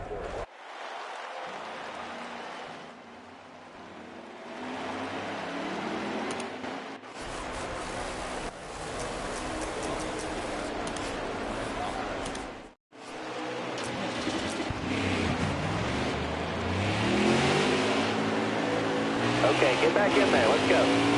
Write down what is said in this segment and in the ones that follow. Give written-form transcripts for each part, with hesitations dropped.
Okay, get back in there. Let's go.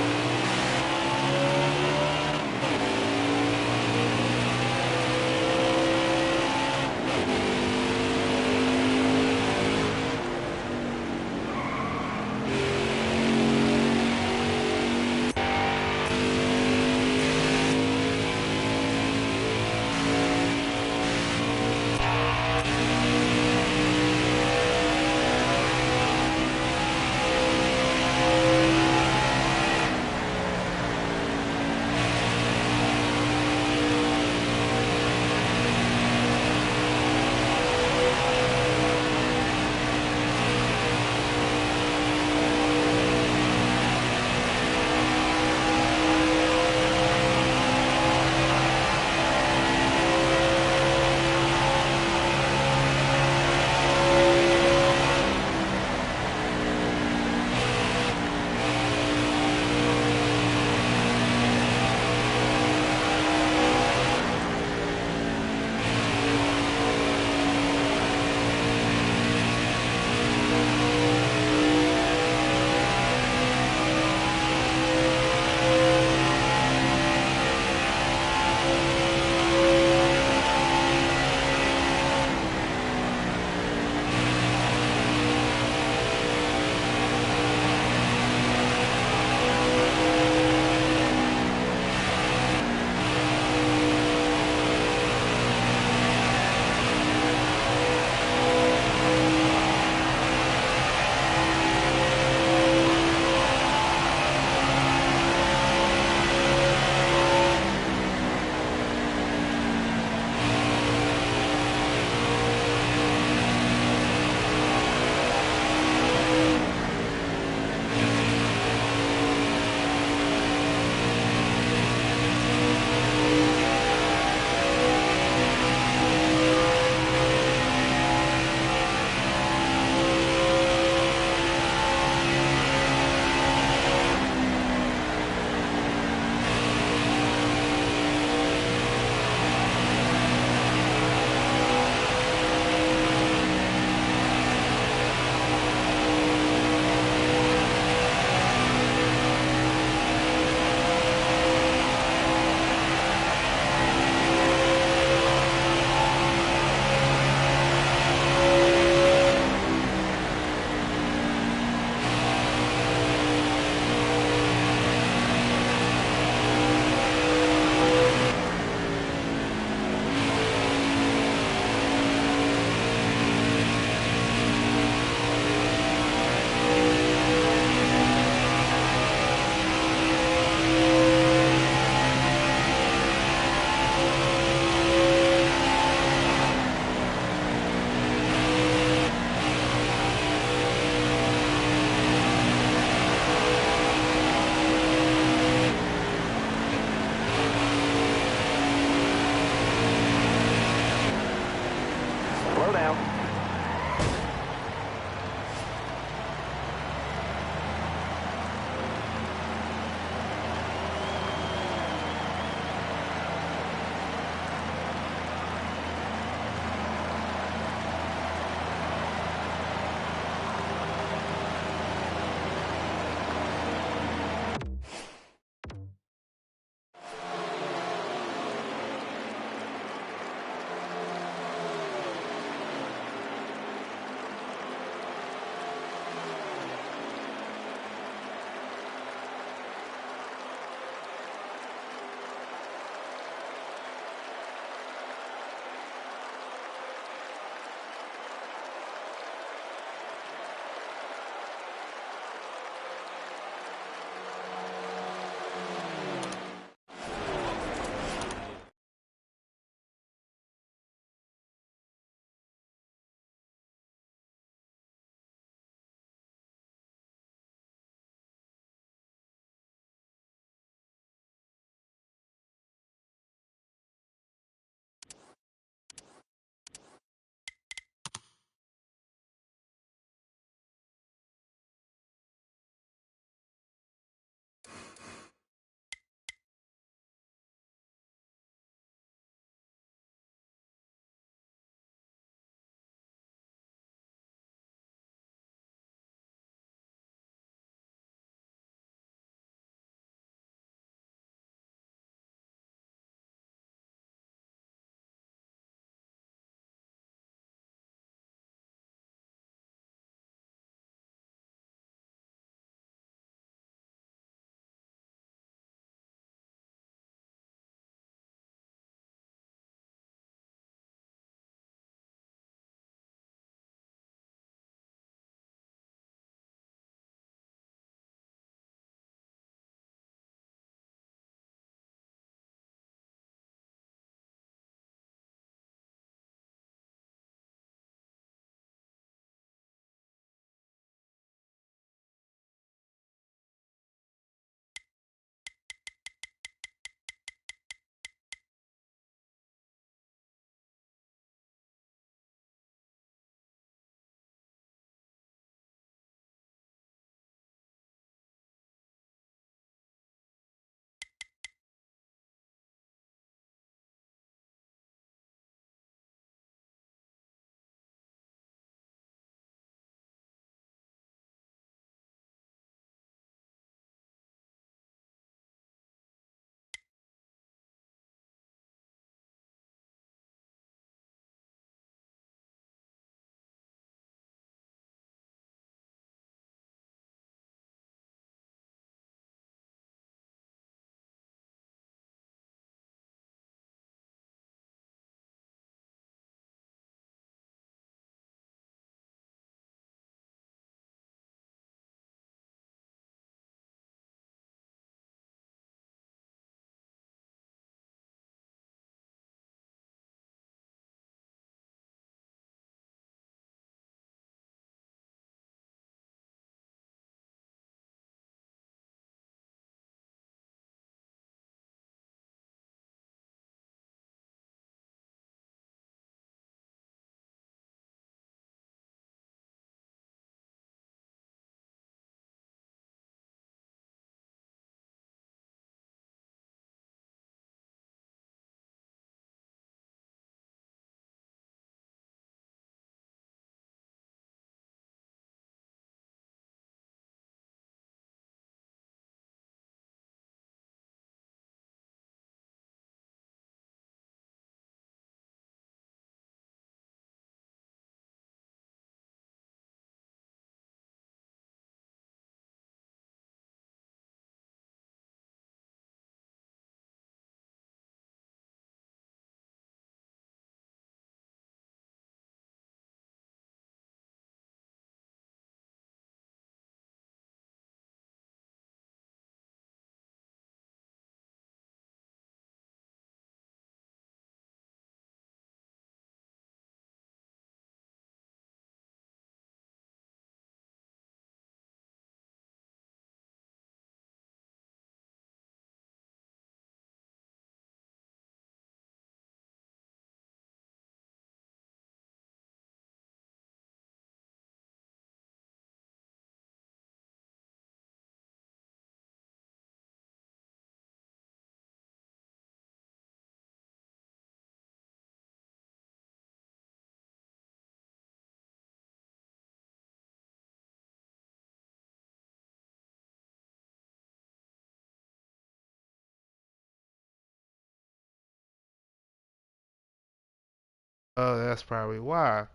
Oh, that's probably why.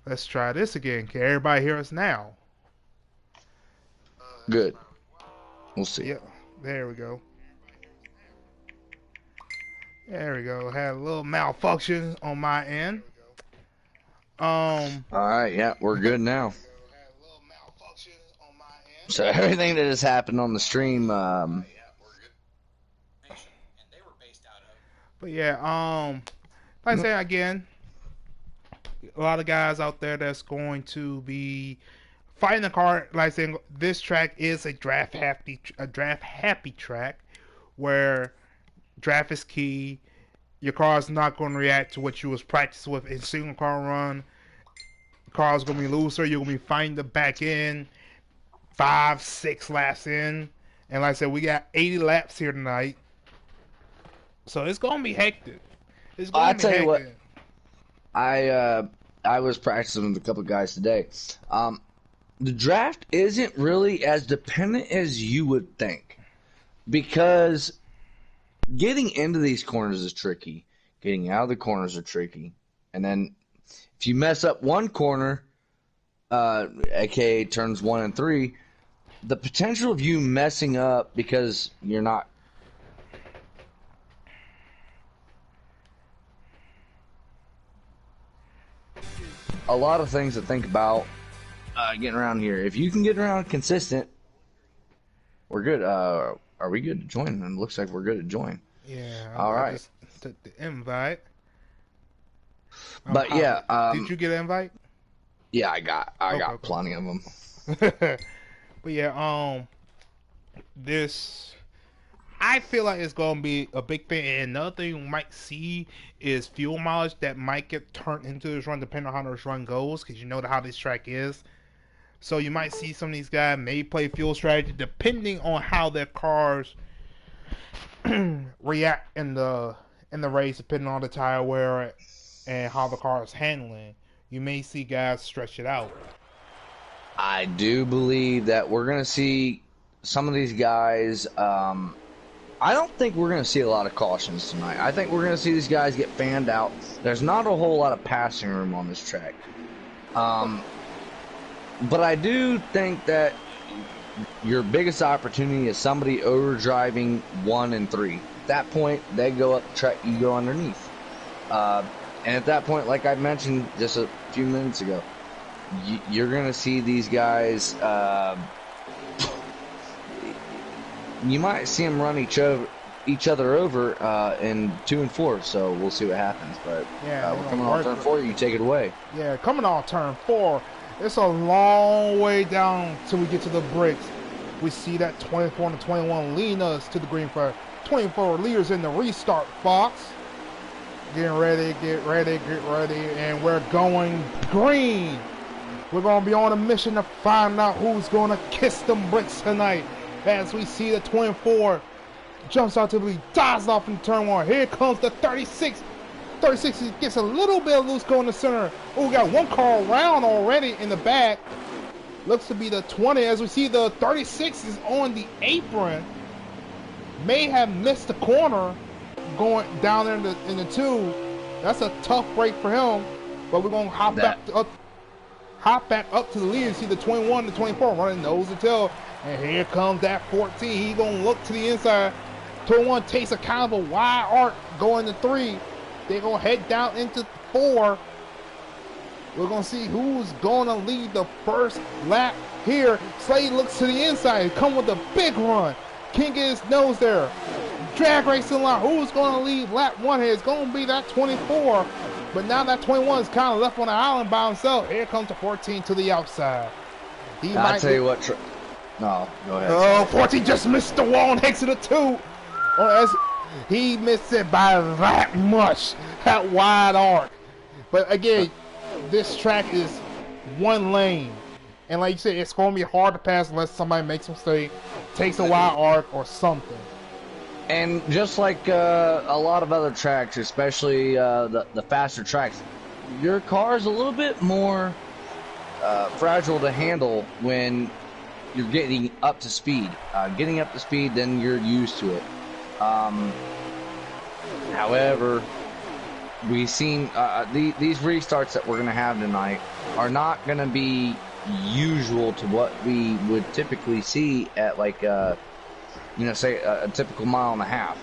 Let's try this again. Can everybody hear us now? Good. We'll see. Yep. There we go. There we go. Had a little malfunction on my end. Um. All right. Yeah, we're good now. So everything that has happened on the stream, But yeah. Like I say again, a lot of guys out there that's going to be fighting the car. Like I said, this track is a draft happy track where draft is key. Your car is not going to react to what you was practicing with in single car run. The car is going to be looser. You're going to be fighting the back end 5, 6 laps in. And like I said, we got 80 laps here tonight. So it's going to be hectic. It's going I to be tell you what, hectic. I was practicing with a couple of guys today. The draft isn't really as dependent as you would think, because getting into these corners is tricky. Getting out of the corners are tricky. And then if you mess up one corner, aka turns 1 and 3, the potential of you messing up because you're not. A lot of things to think about getting around here. If you can get around consistent, we're good. Are we good to join? It looks like we're good to join. Yeah. All right. Just took the invite. But yeah, did you get an invite? Yeah, I got plenty of them. But yeah, this I feel like it's gonna be a big thing. And another thing we might see is fuel mileage that might get turned into this run, depending on how this run goes, because you know how this track is. So you might see some of these guys may play fuel strategy depending on how their cars react in the race, depending on the tire wear and how the car is handling. You may see guys stretch it out. I do believe that we're going to see some of these guys. I don't think we're going to see a lot of cautions tonight. I think we're going to see these guys get fanned out. There's not a whole lot of passing room on this track. But I do think that your biggest opportunity is somebody overdriving 1 and 3. At that point, they go up the track, you go underneath. And at that point, like I mentioned just a few minutes ago, you're going to see these guys, you might see them run each other over in 2 and 4, so we'll see what happens. But yeah, we're coming on turn 4, you take it away. Yeah, coming on turn 4, it's a long way down till we get to the bricks. We see that 24 and 21 leading us to the green flag. 24 leaders in the restart box. Getting ready, get ready, and we're going green. We're going to be on a mission to find out who's going to kiss them bricks tonight. As we see the 24 jumps out to the lead, dives off in turn 1. Here comes the 36. 36 gets a little bit of loose going to center. Oh, we got one car around already in the back. Looks to be the 20. As we see the 36 is on the apron. May have missed the corner going down there in the 2. That's a tough break for him. But we're going to hop back up to the lead and see the 21 and the 24 running nose to tail. And here comes that 14. He's going to look to the inside. 21 takes a kind of a wide arc going to 3. They're going to head down into 4. We're going to see who's going to lead the first lap here. Slade looks to the inside. Come with a big run. Can't get his nose there. Drag racing line. Who's going to lead lap 1 here? It's going to be that 24. But now that 21 is kind of left on the island by himself. Here comes the 14 to the outside. I'll tell you what. No, go ahead. Oh, 14 just missed the wall and exited 2. He missed it by that much. That wide arc. But again, this track is one lane. And like you said, it's going to be hard to pass unless somebody makes a mistake, takes a wide arc or something. And just like a lot of other tracks, especially the faster tracks, your car is a little bit more fragile to handle when you're getting up to speed. Getting up to speed, then you're used to it. However, we've seen these restarts that we're going to have tonight are not going to be usual to what we would typically see at like say a typical mile and a half.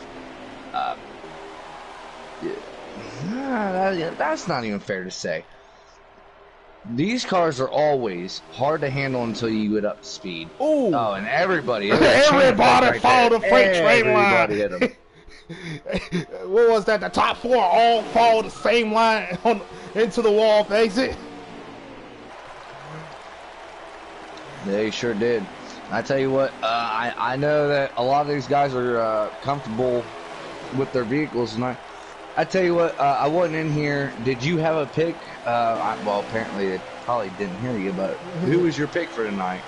That's not even fair to say. These cars are always hard to handle until you get up to speed. Ooh. Oh, and everybody followed the freight train line. Hit them. What was that? The top 4 all followed the same line into the wall of exit. They sure did. I tell you what, I know that a lot of these guys are comfortable with their vehicles tonight. I tell you what, I wasn't in here. Did you have a pick? Well, apparently they probably didn't hear you, but who was your pick for tonight?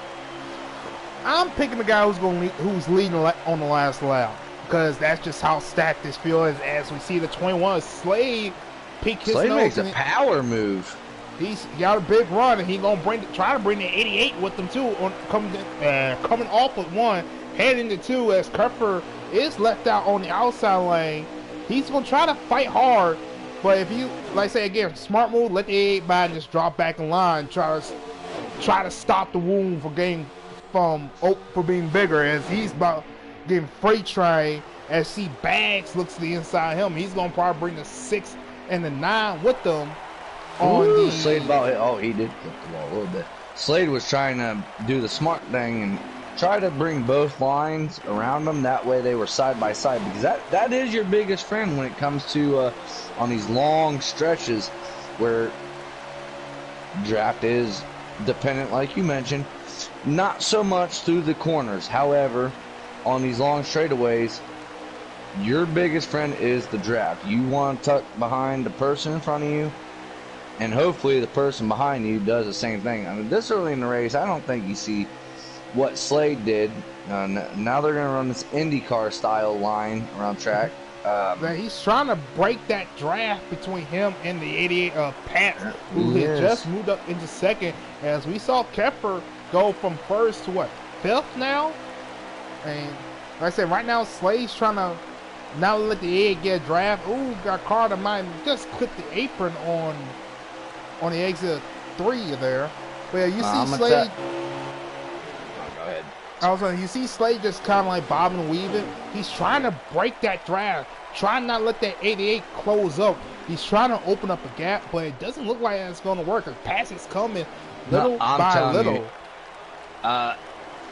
I'm picking the guy who's leading on the last lap, because that's just how stacked this field is. As we see the 21 Slade peek his nose. Slade makes a power move. He's got a big try to bring the 88 with them too. Coming off with 1, heading to 2 as Kupfer is left out on the outside lane. He's gonna try to fight hard, but if you, like I say again, smart move, let the 88 by and just drop back in line. Try to stop the wound for being bigger, as he's about getting freight train. As see Bags looks to the inside him, he's gonna probably bring the 6 and the 9 with them. Slade he did flip the ball a little bit. Slade was trying to do the smart thing and try to bring both lines around them. That way they were side by side, because that is your biggest friend when it comes to on these long stretches where draft is dependent, like you mentioned, not so much through the corners. However, on these long straightaways, your biggest friend is the draft. You want to tuck behind the person in front of you, and hopefully the person behind you does the same thing. I mean, this early in the race, I don't think you see what Slade did. Now they're going to run this IndyCar style line around track. He's trying to break that draft between him and the 88 Pat, who had just moved up into second. As we saw Kupfer go from first to 5th now. And like I said, right now Slade's trying to not let the 88 get a draft. Ooh, got Carter might just clip the apron on the exit 3 there. But yeah, you see Slade. Go ahead. You see Slade just kind of like bobbing and weaving. He's trying to break that draft, trying not to let that 88 close up. He's trying to open up a gap, but it doesn't look like it's going to work. The pass is coming little by little.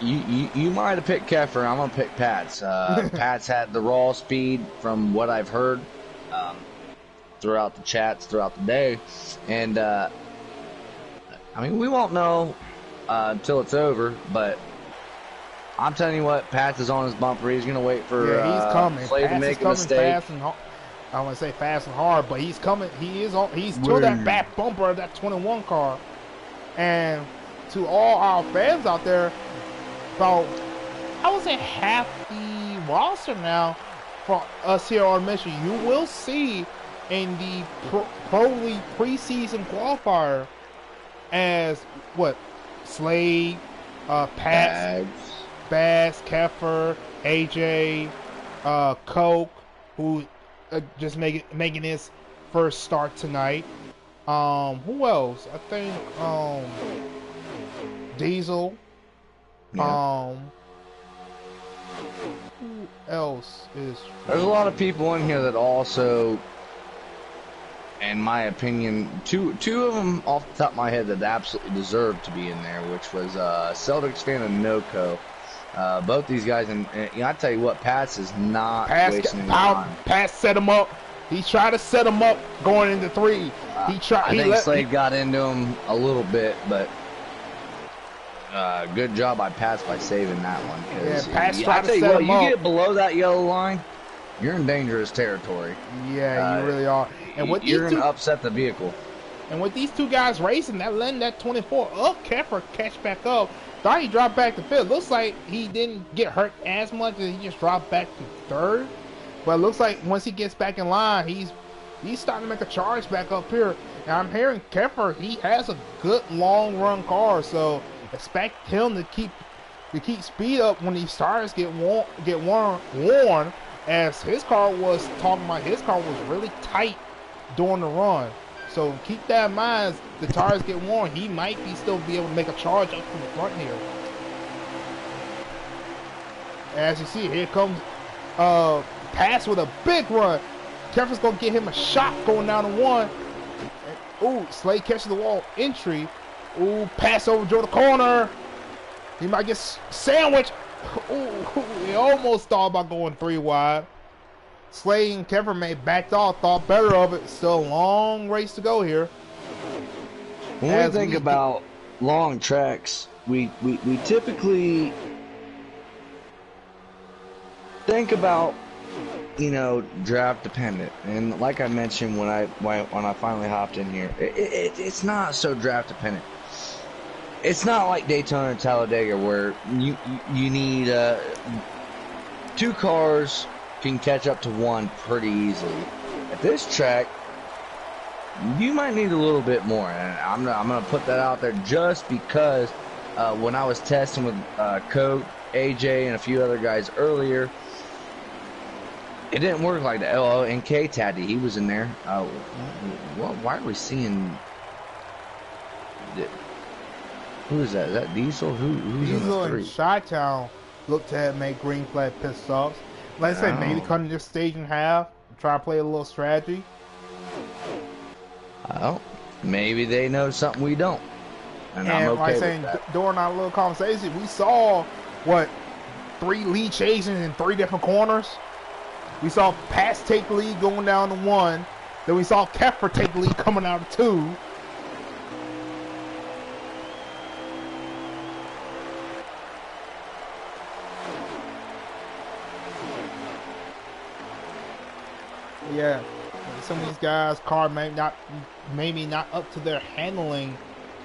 You might have picked Kupfer. I'm going to pick Pats. Pats had the raw speed from what I've heard throughout the chats throughout the day. And, I mean, we won't know until it's over, but I'm telling you what, Pats is on his bumper. He's going to wait for he's coming. Slade to make a mistake. I want to say fast and hard, but he's coming. He's to that back bumper of that 21 car. And to all our fans out there, about, I would say, half the roster now for us here on Mission, you will see in the Pro League preseason qualifier as Slade, Pat, Bass, Kupfer, AJ, Coke, who just making his first start tonight. Who else? I think Diesel. Yeah. Who else is? There's a lot of people in here that also, in my opinion, two of them off the top of my head that absolutely deserve to be in there, which was Celtics fan and NoCo. Both these guys, and I tell you what, Pats is not wasting any time. Pats set him up. He tried to set him up going into 3. I think Slade got into him a little bit, but good job by Pats by saving that one. Yeah, Pats tried to set him up. You get below that yellow line, you're in dangerous territory. Yeah, you really are. And with you're going to upset the vehicle. And with these two guys racing, letting that 24 up, Kupfer catch back up. Thought he dropped back to 5th. Looks like he didn't get hurt as much as he just dropped back to 3rd. But it looks like once he gets back in line, he's starting to make a charge back up here. And I'm hearing Kupfer, he has a good long run car, so expect him to keep speed up when these tires get worn. As his car was really tight during the run. So keep that in mind. As the tires get worn, he might still be able to make a charge up from the front here. As you see, here comes Pass with a big run. Keffer's going to get him a shot going down to one. Ooh, Slade catches the wall entry. Ooh, pass over Joe the corner. He might get sandwiched. Ooh, he almost thought about going 3 wide. Slade and Keffer may backed off, thought better of it. Still a long race to go here. When we think about long tracks, we typically think about, you know, draft dependent. And like I mentioned when I finally hopped in here, it's not so draft dependent. It's not like Daytona and Talladega where you need 2 cars can catch up to 1 pretty easily. At this track, you might need a little bit more, and I'm gonna put that out there just because when I was testing with Coke, AJ, and a few other guys earlier, it didn't work like that. Oh, and K-Taddy, he was in there. Why are we seeing? Who is that? Is that Diesel? Who's Diesel in the and 3? Chi-Town look to make green flag pit stops. Like I said, maybe cutting this stage in half, try to play a little strategy. Well, maybe they know something we don't. And I'm okay like with saying, that. during our little conversation, we saw, what, 3 lead chasing in 3 different corners. We saw Pass take the lead going down to 1. Then we saw Keffer take the lead coming out of 2. Yeah, some of these guys' car maybe not up to their handling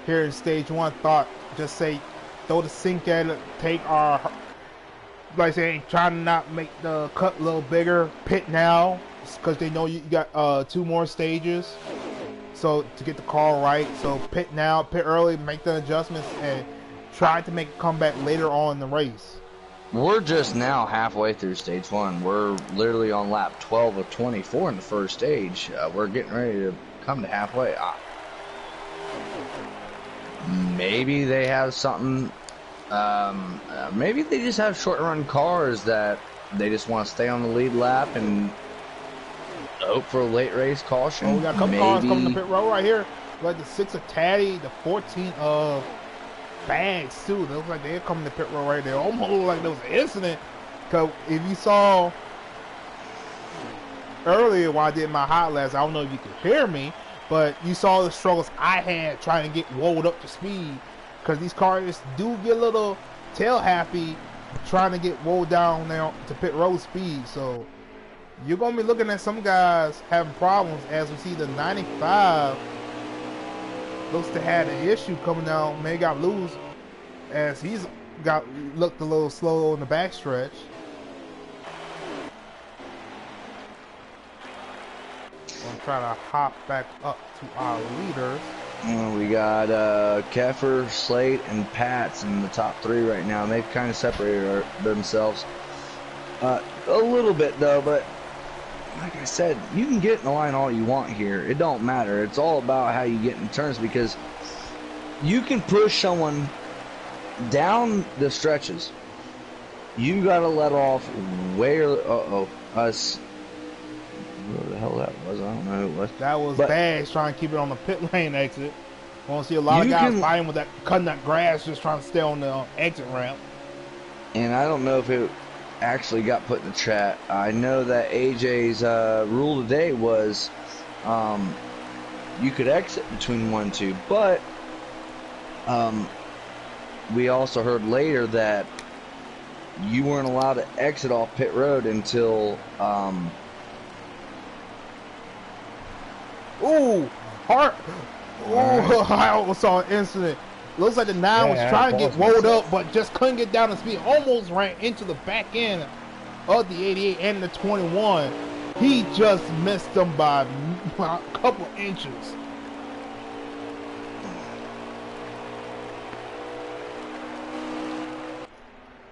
here in stage 1. Thought just say throw the sink at it, take our, like I say, trying to not make the cut a little bigger. Pit now because they know you got 2 more stages, so to get the car right. So pit now, pit early, make the adjustments, and try to make a comeback later on in the race. We're just now halfway through stage 1. We're literally on lap 12 of 24 in the first stage. We're getting ready to come to halfway. Maybe they have something. Maybe they just have short-run cars that they just want to stay on the lead lap and hope for a late race caution. Oh, we got a couple cars coming to pit road right here. Like the 6 of Taddy, the 14 of Bags too. They look like they're coming to pit road right there. Almost look like there was an incident. Cause if you saw earlier while I did my hot laps, I don't know if you could hear me, but you saw the struggles I had trying to get rolled up to speed. Cause these cars do get a little tail happy trying to get rolled down there to pit road speed. So you're gonna be looking at some guys having problems. As we see the 95 looks to have an issue coming down. May got loose as he's looked a little slow on the backstretch. I'm trying to hop back up to our leaders. We got Keffer, Slate, and Pats in the top 3 right now. And they've kind of separated themselves a little bit though, but like I said, you can get in the line all you want here. It don't matter. It's all about how you get in turns, because you can push someone down the stretches. You gotta let off way early. Us. What the hell that was? I don't know who it was. That was Bags trying to keep it on the pit lane exit. I want to see a lot of guys fighting with that, cutting that grass, just trying to stay on the exit ramp. And I don't know if it actually got put in the chat. I know that AJ's rule today was you could exit between 1 and 2, but we also heard later that you weren't allowed to exit off pit road until ooh, hard. Ooh, I almost saw an incident. Looks like the 9 was trying to get rolled up, but just couldn't get down to speed. Almost ran into the back end of the 88 and the 21. He just missed them by a couple inches.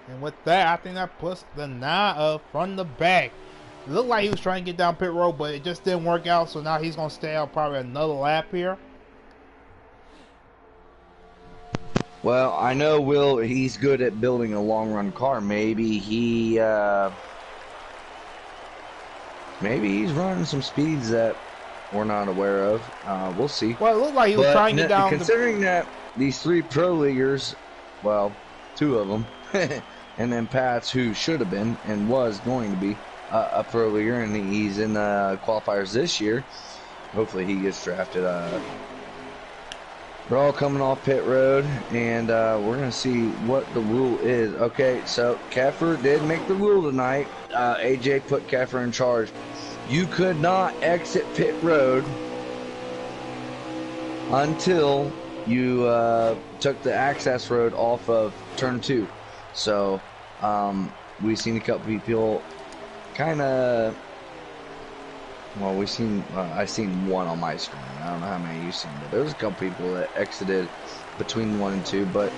And with that, I think that puts the 9 up from the back. It looked like he was trying to get down pit road, but it just didn't work out. So now he's going to stay out probably another lap here. Well, I know Will, he's good at building a long run car. Maybe he's running some speeds that we're not aware of. We'll see. Well, it looked like he was trying to get down. Considering that these 3 pro leaguers, well, 2 of them, and then Pat's, who should have been and was going to be a pro leaguer, and he's in the qualifiers this year. Hopefully he gets drafted. They're all coming off pit road, and we're going to see what the rule is. Okay, so Keffer did make the rule tonight. AJ put Keffer in charge. You could not exit pit road until you took the access road off of turn 2. So we've seen a couple people kind of, well, I've seen one on my screen. I don't know how many you've seen, but there's a couple people that exited between 1 and 2, but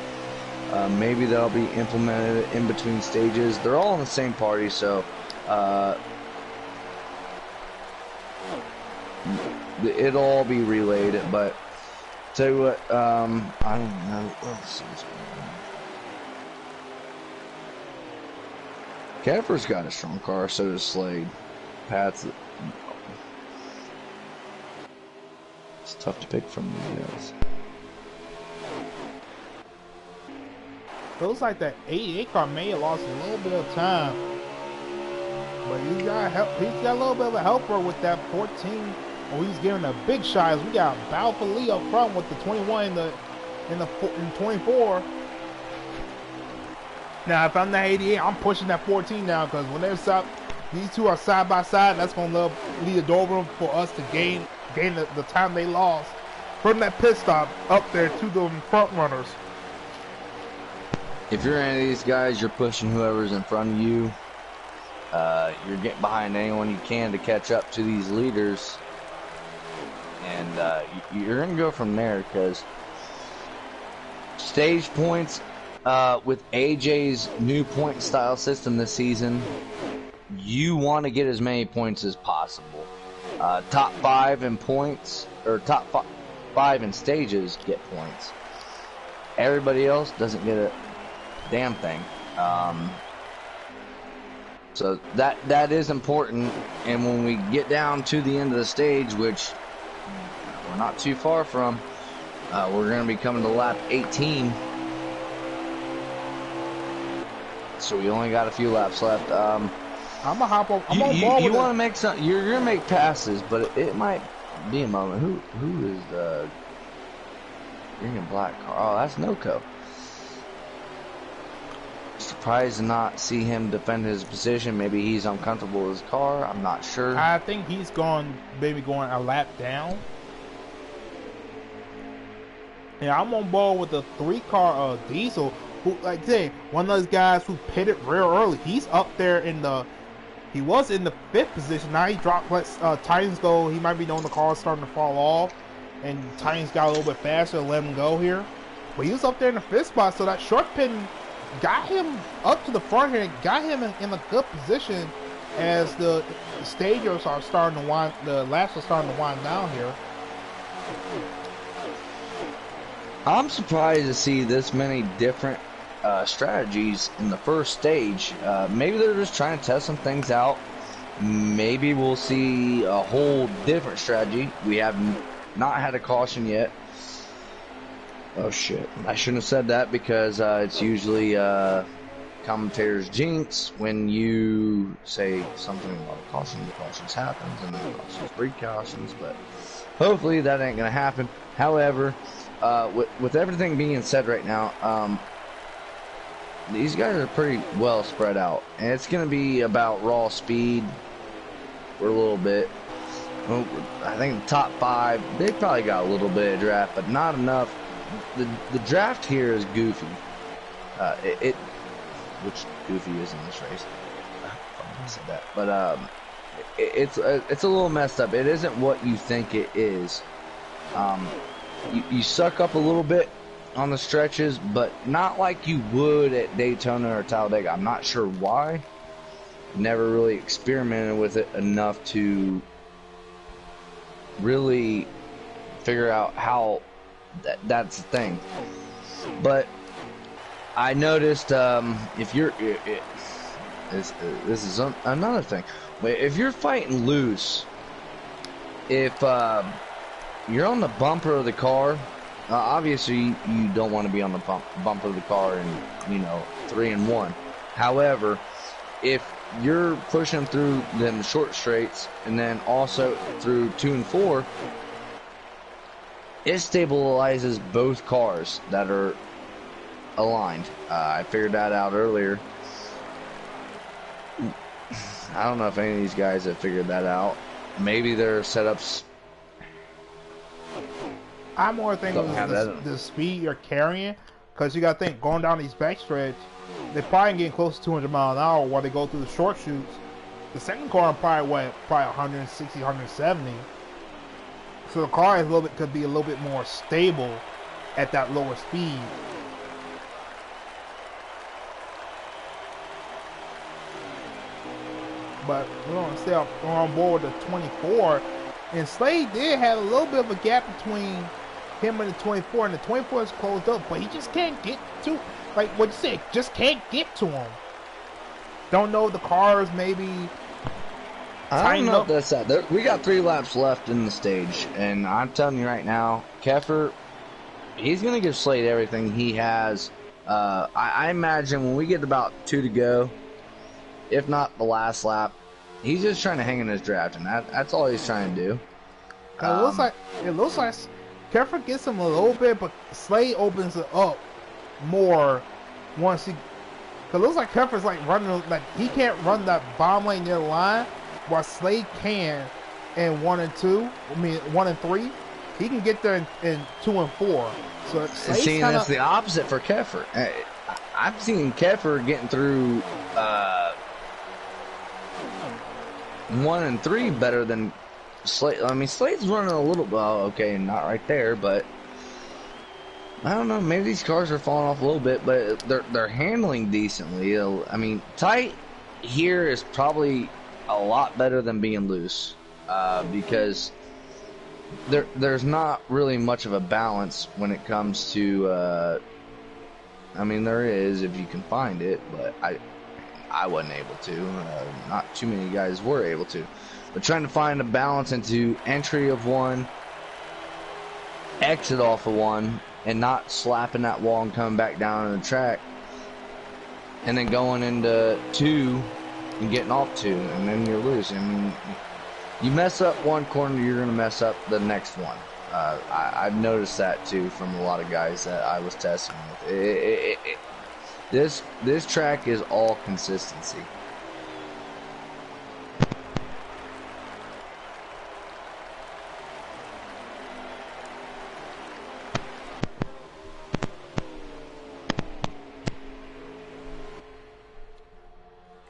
maybe that'll be implemented in between stages. They're all in the same party, so it'll all be relayed. But tell you what, I don't know. Let's see what's going on. Keffer's got a strong car, so does Slade. Pat's. It's tough to pick from these guys. Feels like that 88 car may have lost a little bit of time, but he's got help. He's got a little bit of a helper with that 14. Oh, he's giving a big shot. We got Balfour Lee up front with the 21 in 24. Now, if I'm the 88, I'm pushing that 14 now, because when these two are side by side, that's going to lead a door for us to gain the time they lost from that pit stop up there to the front runners. If you're any of these guys, you're pushing whoever's in front of you. You're getting behind anyone you can to catch up to these leaders. And you're going to go from there, because stage points with AJ's new point style system this season, you want to get as many points as possible. Top 5 in points, or top 5 in stages get points. Everybody else doesn't get a damn thing. So that is important. And when we get down to the end of the stage, which we're not too far from, we're going to be coming to lap 18. So we only got a few laps left. I'm gonna hop on. You want to make some? You're gonna make passes, but it might be a moment. Who is the green and black car? Oh, that's Noco. Surprised to not see him defend his position. Maybe he's uncomfortable with his car. I'm not sure. I think he's maybe going a lap down. Yeah, I'm on board with the 3-car Diesel. Who, like I say, one of those guys who pitted real early. He's up there he was in the 5th position. Now he dropped. Titans go. He might be knowing the car is starting to fall off, and Titans got a little bit faster to let him go here. But he was up there in the 5th spot, so that short pin got him up to the front here, and got him in a good position as the stagers are starting to wind. The laps are starting to wind down here. I'm surprised to see this many different strategies in the first stage. Maybe they're just trying to test some things out. Maybe we'll see a whole different strategy. We have not had a caution yet. Oh shit, I shouldn't have said that, because it's usually commentators jinx when you say something about a caution. The cautions happens, and then cautions breed cautions, but hopefully that ain't gonna happen. However, with everything being said right now, these guys are pretty well spread out, and it's going to be about raw speed for a little bit. Well, I think the top 5, they probably got a little bit of draft, but not enough. The draft here is goofy. Which goofy is in this race. I said that, but it's a little messed up. It isn't what you think it is. You suck up a little bit on the stretches, but not like you would at Daytona or Talladega. I'm not sure why. never really experimented with it enough to really figure out how that's the thing. But I noticed if you're this is another thing. If you're fighting loose, if you're on the bumper of the car, obviously you don't want to be on the bumper of the car in, you know, 3 and 1. However, if you're pushing through them short straights and then also through 2 and 4, it stabilizes both cars that are aligned. I figured that out earlier. I don't know if any of these guys have figured that out. Maybe their setups. I'm more thinking the speed you're carrying, because you got to think, going down these backstretch, they're probably getting close to 200 miles an hour while they go through the short shoots. The second car probably 160, 170. So the car is could be a little bit more stable at that lower speed. But we're going to stay on board with the 24. And Slade did have a little bit of a gap between him and the 24. And the 24 is closed up, but he just can't get to, like what you said, just can't get to him. Don't know if the cars maybe. I don't know if that's that. We got 3 laps left in the stage. And I'm telling you right now, Keffer, he's going to give Slade everything he has. I imagine when we get about 2 to go, if not the last lap, he's just trying to hang in his draft, and that's all he's trying to do. It looks like Keffer gets him a little bit, but Slade opens it up more once he. Cause it looks like Keffer's like running, like he can't run that bomb lane near the line, while Slade can in 1 and 2. I mean 1 and 3. He can get there in 2 and 4. So seeing that's the opposite for Keffer. I've seen Keffer getting through 1 and 3 better than Slade. I mean, Slade's running a little, well, okay, not right there, but I don't know. Maybe these cars are falling off a little bit, but they're handling decently. I mean, tight here is probably a lot better than being loose, because there's not really much of a balance when it comes to. I mean, there is if you can find it, but I wasn't able to. Not too many guys were able to. But trying to find a balance into entry of 1, exit off of 1, and not slapping that wall and coming back down on the track. And then going into 2 and getting off 2, and then you're loose. I mean, you mess up one corner, you're going to mess up the next one. I've noticed that too from a lot of guys that I was testing with. This track is all consistency.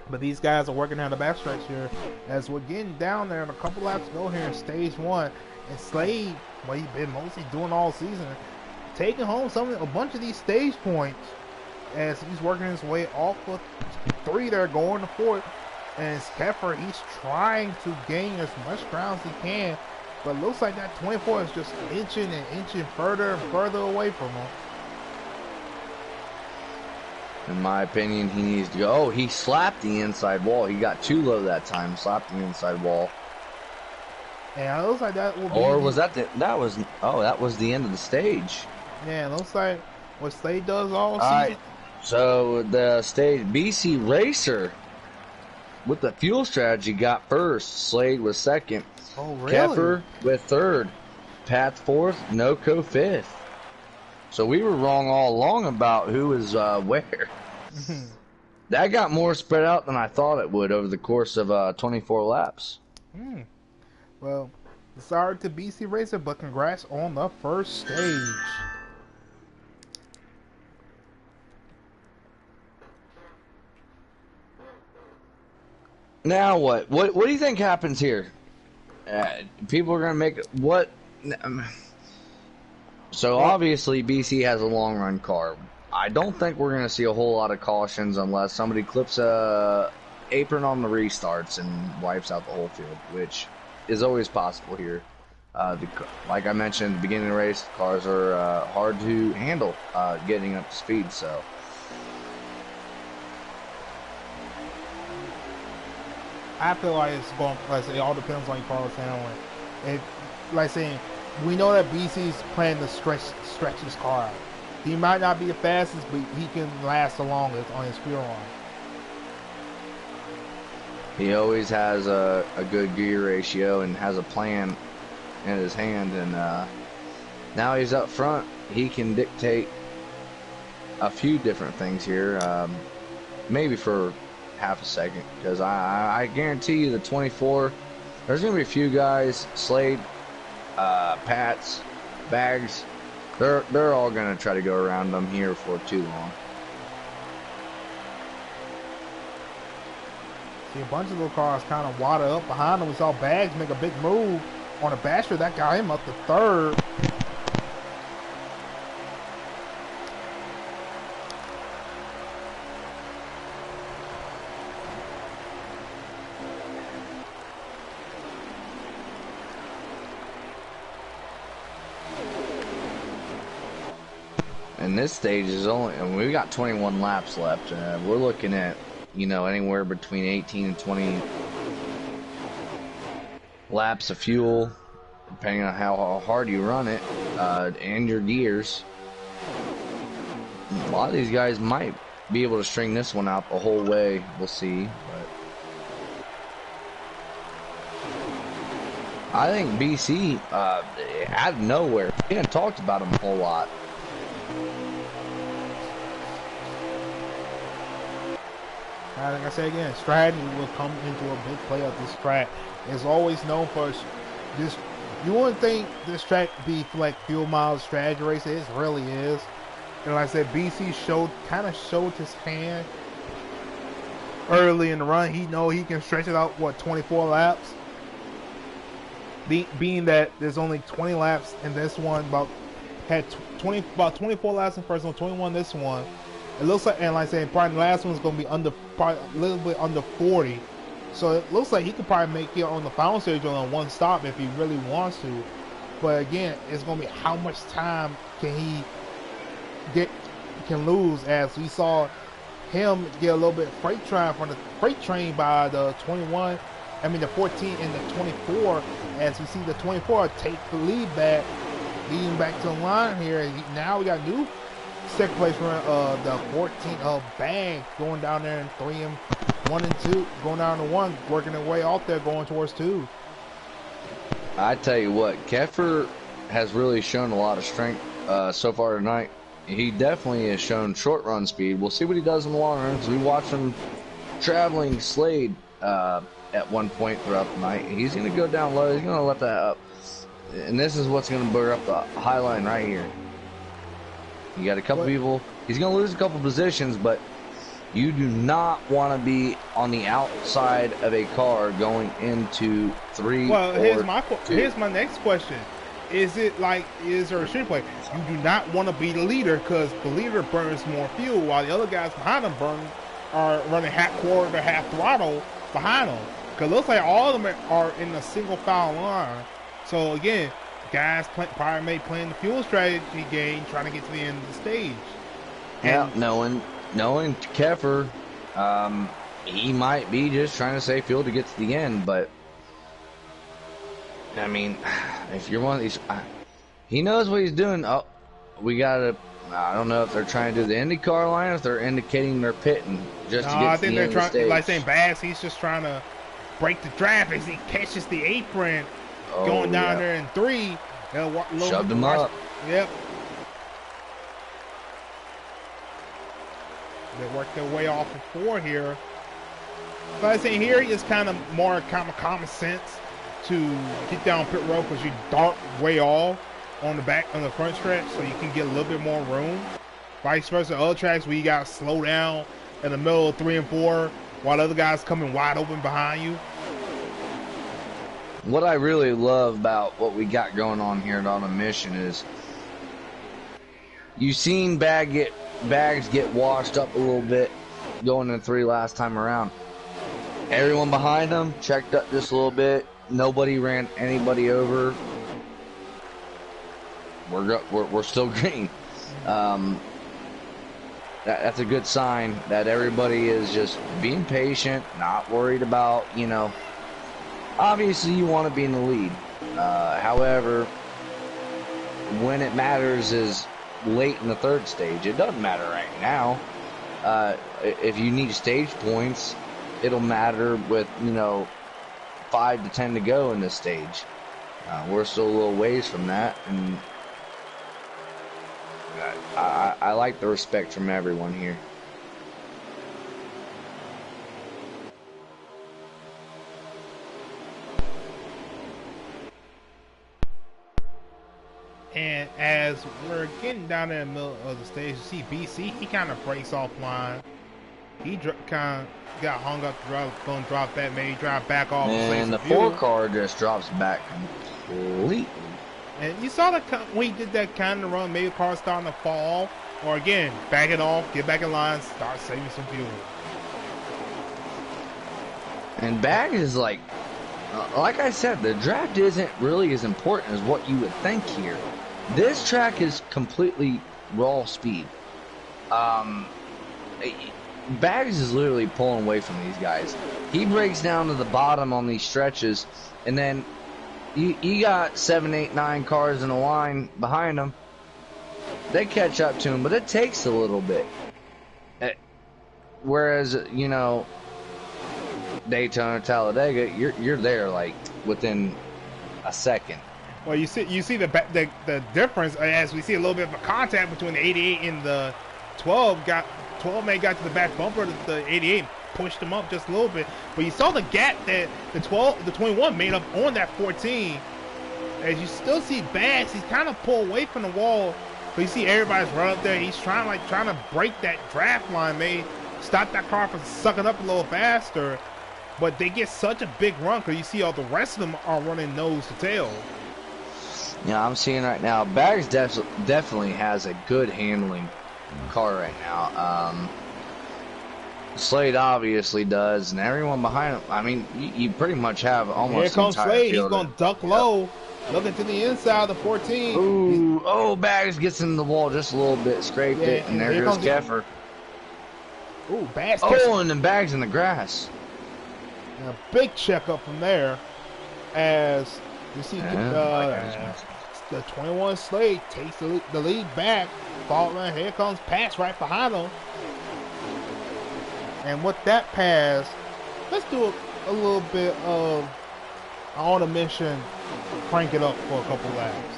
But these guys are working out the backstretch here as we're getting down there and a couple laps to go here in stage 1. And Slade, what he's been mostly doing all season, taking home a bunch of these stage points as he's working his way off of 3 there, going to 4. And Keffer, he's trying to gain as much ground as he can, but it looks like that 24 is just inching and inching further and further away from him. In my opinion, he needs to go. Oh, he slapped the inside wall. He got too low that time. Slapped the inside wall. And it looks like that will be. Or was that that was the end of the stage. Yeah, it looks like what Slade does all season. Right. So the stage BC Racer with the fuel strategy got first. Slade was second. Oh, really? Keffer with third. Pat fourth. Noco fifth. So we were wrong all along about who was where. That got more spread out than I thought it would over the course of 24 laps. Well, sorry to BC Racer, but congrats on the first stage. Now what? What do you think happens here? People are going to make what? So obviously BC has a long run car. I don't think we're going to see a whole lot of cautions unless somebody clips a apron on the restarts and wipes out the whole field, which is always possible here. Like I mentioned at the beginning of the race, cars are hard to handle getting up to speed. So I feel like it's going. Like I say, it all depends on your car's handling. It, like saying, we know that BC's planning to stretch his car out. He might not be the fastest, but he can last the longest on his fuel line. he always has a good gear ratio and has a plan in his hand, and now he's up front. He can dictate a few different things here, maybe for half a second, because I guarantee you the 24, there's going to be a few guys, Slade, Pats, Bags, they're all going to try to go around them here for too long. See, a bunch of little cars kind of wadded up behind him. We saw Bags make a big move on a basher. That got him up to third. And this stage is only, and we've got 21 laps left. We're looking at, anywhere between 18 and 20 laps of fuel, depending on how hard you run it, and your gears. A lot of these guys might be able to string this one out the whole way. We'll see. But I think BC, out of nowhere, we haven't talked about him a whole lot. Like I said again, strategy will come into a big play of this track. It's always known for this. You wouldn't think this track be like fuel miles strategy race. It really is. And like I said, BC kind of showed his hand early in the run. He know he can stretch it out 24 laps. Being that there's only 20 laps in this one, about 24 laps in first one, 21 this one. It looks like, and like I said, probably the last one's going to be probably a little bit under 40. So it looks like he could probably make it on the final stage on one stop if he really wants to. But again, it's going to be how much time can he lose, as we saw him get a little bit freight train by the 21. I mean the 14 and the 24. As we see the 24 take the lead back, leading back to the line here. Now we got new second place run, the 14 of Bang going down there in 3 and 1 and 2, going down to 1, working their way out there, going towards 2. I tell you what, Keffer has really shown a lot of strength so far tonight. He definitely has shown short run speed. We'll see what he does in the long run, because we watched him traveling Slade at one point throughout the night. He's going to go down low. He's going to let that up. And this is what's going to burn up the high line right here. You got a couple people. He's going to lose a couple positions, but you do not want to be on the outside of a car going into 3 Well, or here's my next question. Is there a street play? You do not want to be the leader, because the leader burns more fuel, while the other guys behind him are running half quarter to half throttle behind him. Because it looks like all of them are in a single file line. So again, guys probably playing the fuel strategy game, trying to get to the end of the stage. Yeah, knowing Keffer, he might be just trying to save fuel to get to the end, but I mean, if you're one of these, he knows what he's doing. Oh, we gotta. I don't know if they're trying to do the IndyCar line, or if they're indicating they're pitting just to get to the end of the stage. Like saying Bass, he's just trying to break the draft as he catches the apron, going down there in 3. Shoved him up. Yep. They work their way off of 4 here. But I say here is kind of common sense to get down pit road, because you dart way off on the front stretch, so you can get a little bit more room. Vice versa, other tracks where you got to slow down in the middle of 3 and 4 while the other guys coming wide open behind you. What I really love about what we got going on here at Autumn Mission is you've seen Bags get washed up a little bit going in 3 last time around. Everyone behind them checked up just a little bit. Nobody ran anybody over. We're still green. That's a good sign that everybody is just being patient, not worried about, you know. Obviously, you want to be in the lead. However, when it matters is late in the third stage. It doesn't matter right now. If you need stage points, it'll matter with, you know, 5 to 10 to go in this stage. We're still a little ways from that, and I like the respect from everyone here. And as we're getting down in the middle of the stage, you see BC, he kind of breaks offline. He kind of got hung up, going to drop that, maybe drive back off. And the 4 car just drops back completely. And you saw that when he did that kind of run, maybe the car starting to fall off. Or again, back it off, get back in line, start saving some fuel. And Bag is like I said, the draft isn't really as important as what you would think here. This track is completely raw speed. Bags is literally pulling away from these guys. He breaks down to the bottom on these stretches, and then you got 7, 8, 9 cars in a line behind him. They catch up to him, but it takes a little bit. Whereas, you know, Daytona, Talladega, you're there like within a second. Well, you see the difference as we see a little bit of a contact between the 88 and the 12. 12 man got to the back bumper of the 88, pushed him up just a little bit. But you saw the gap that the 21 made up on that 14. As you still see Bags, he's kind of pulled away from the wall. But you see everybody's right up there. He's trying to break that draft line, maybe stop that car from sucking up a little faster. But they get such a big run because you see all the rest of them are running nose to tail. Yeah, I'm seeing right now, Bags definitely has a good handling car right now. Slade obviously does, and everyone behind him. I mean, you pretty much have almost. Here comes the entire Slade. field. He's going to duck low, looking to the inside of the 14. Ooh, oh, Bags gets in the wall just a little bit, scraped it, and there goes Keffer. Ooh, Bags. Oh, and then Bags in the grass. And a big checkup from there, as you see the 21 Slade takes the lead back. Following, here comes pass right behind him. And with that pass, let's do a little bit of, I want to mention, crank it up for a couple laps.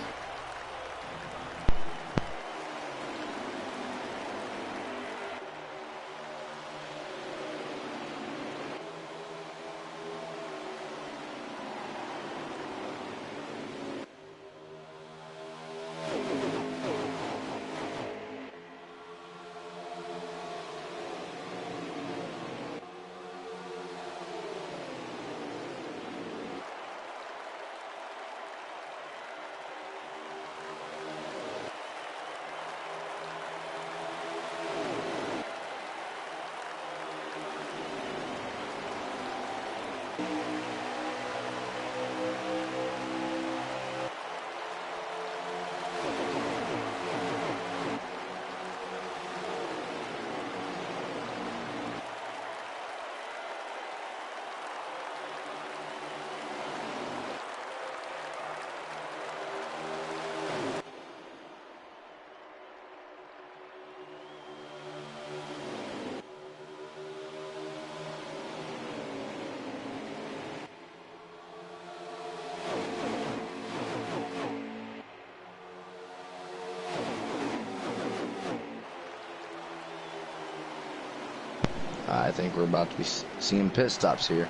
I think we're about to be seeing pit stops here.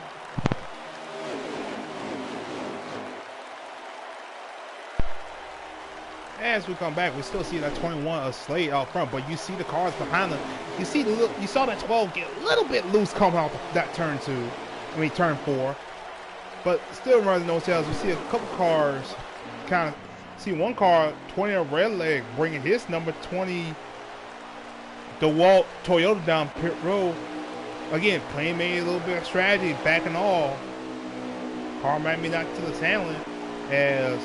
As we come back, we still see that 21 of Slade out front, but you see the cars behind them. You saw that 12 get a little bit loose coming out that turn 4, but still running no tails. We see a couple cars kind of see one car 20 of red leg bringing his number 20 DeWalt Toyota down pit road. again, playing maybe a little bit of strategy, back and all. Car might be not to the talent as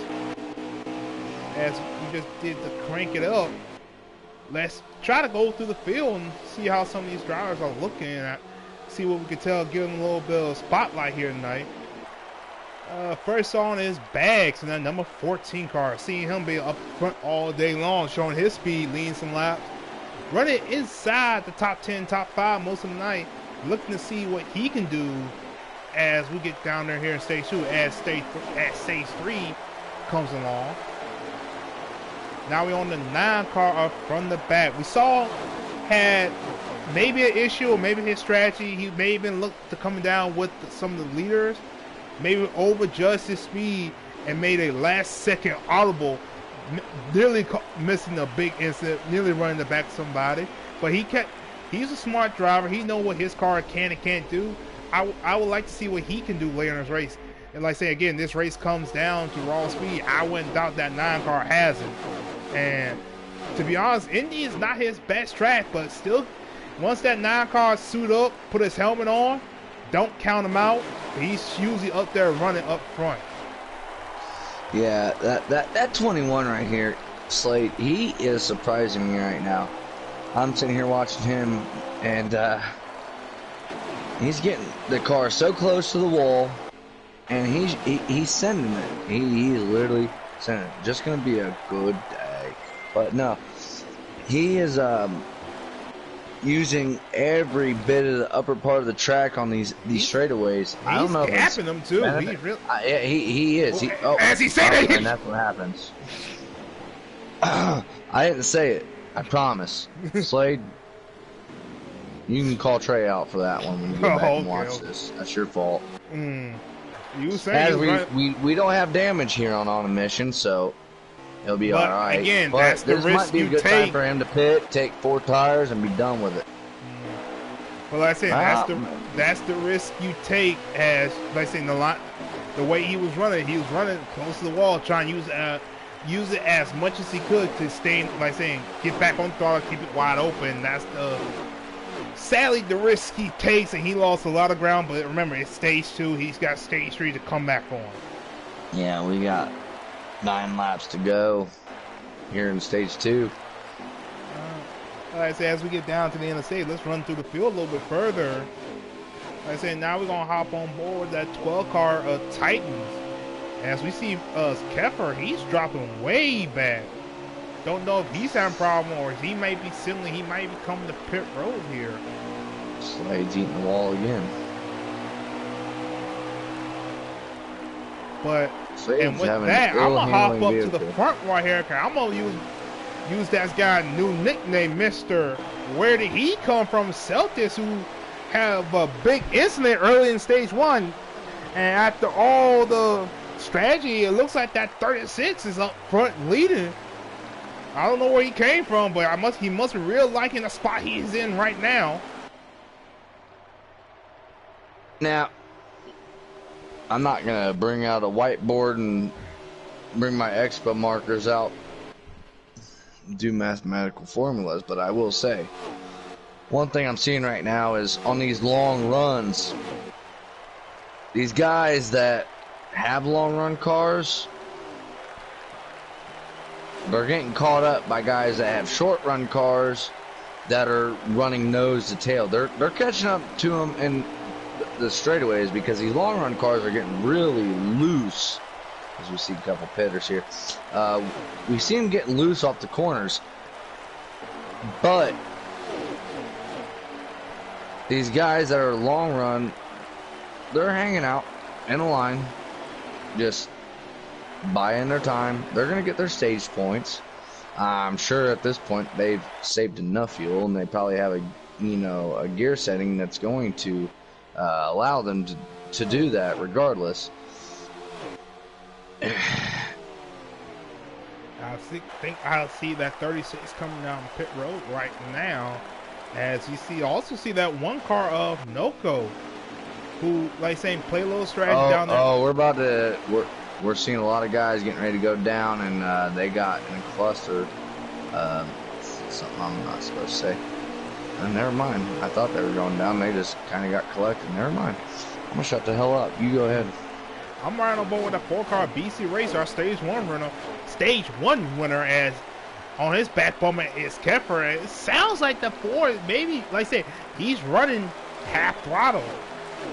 we just did to crank it up. Let's try to go through the field and see how some of these drivers are looking at. See what we can tell, give them a little bit of spotlight here tonight. First on is Bags in that number 14 car. Seeing him be up front all day long, showing his speed, leading some laps. Running inside the top 10, top 5 most of the night. Looking to see what he can do as we get down there here in stage 2, as stage 3 comes along. Now we're on the 9 car up from the back. We saw had maybe an issue or maybe his strategy. He may have been looked to coming down with some of the leaders. Maybe overjudged his speed and made a last-second audible, nearly missing a big incident, nearly running the back of somebody. But he's a smart driver. He knows what his car can and can't do. I would like to see what he can do later in this race. And like I say again, this race comes down to raw speed. I wouldn't doubt that 9 car has it. And to be honest, Indy is not his best track, but still, once that 9 car suit up, put his helmet on, don't count him out. He's usually up there running up front. Yeah, that 21 right here, Slade, he is surprising me right now. I'm sitting here watching him, and he's getting the car so close to the wall, and he's sending it. He's literally sending it. Just gonna be a good day. But no, he is using every bit of the upper part of the track on these straightaways. I don't know if he's gapping them too. He's really... he is. As he said it, and that's what happens. I didn't say it. I promise. Slade, you can call Trey out for that one when you go back and watch this. That's your fault. You say we don't have damage here on a mission, so he'll be all right. Again, but that's the this risk might be you a good take. time for him to pit, take 4 tires, and be done with it. Well, like I said, that's the risk you take. As like I said, the way he was running close to the wall, trying to use it as much as he could to stay, like saying, get back on throttle, keep it wide open. That's sadly the risk he takes, and he lost a lot of ground. But remember, it's stage 2. He's got stage 3 to come back on. Yeah, we got 9 laps to go here in stage 2. Like I said, as we get down to the end of the stage, let's run through the field a little bit further. Like I said, now we're gonna hop on board that 12 car Titans. As we see Keffer, he's dropping way back. Don't know if he's having a problem or he might be he might be coming to pit road here. Slade's eating the wall again. But Slade's and with that, I'm gonna hop up to the front right here. Cause I'm gonna use that guy's new nickname, Mr. Where did he come from? Celtics, who have a big incident early in stage 1, and after all the strategy, it looks like that 36 is up front leading. I don't know where he came from, but he must be real liking the spot he's in right now. Now, I'm not gonna bring out a whiteboard and bring my expo markers out, do mathematical formulas, but I will say one thing I'm seeing right now is on these long runs, these guys that have long run cars, they're getting caught up by guys that have short run cars that are running nose to tail. They're catching up to them in the straightaways because these long run cars are getting really loose. As we see a couple pitters here, we see them getting loose off the corners, but these guys that are long run, they're hanging out in a line, just buying their time. They're gonna get their stage points. I'm sure at this point they've saved enough fuel, and they probably have a gear setting that's going to allow them to do that regardless. I see that 36 coming down pit road right now, as you also see that 1 car of Noco, who, like saying, play a little strategy down there. We're seeing a lot of guys getting ready to go down, and they got in a cluster. Something I'm not supposed to say. Never mind. I thought they were going down. They just kind of got collected. Never mind. I'm going to shut the hell up. You go ahead. I'm riding on board with a 4-car BC Racer, our stage one winner, as on his back bumper is Keffer. It sounds like the 4, maybe, like I said, he's running half throttle.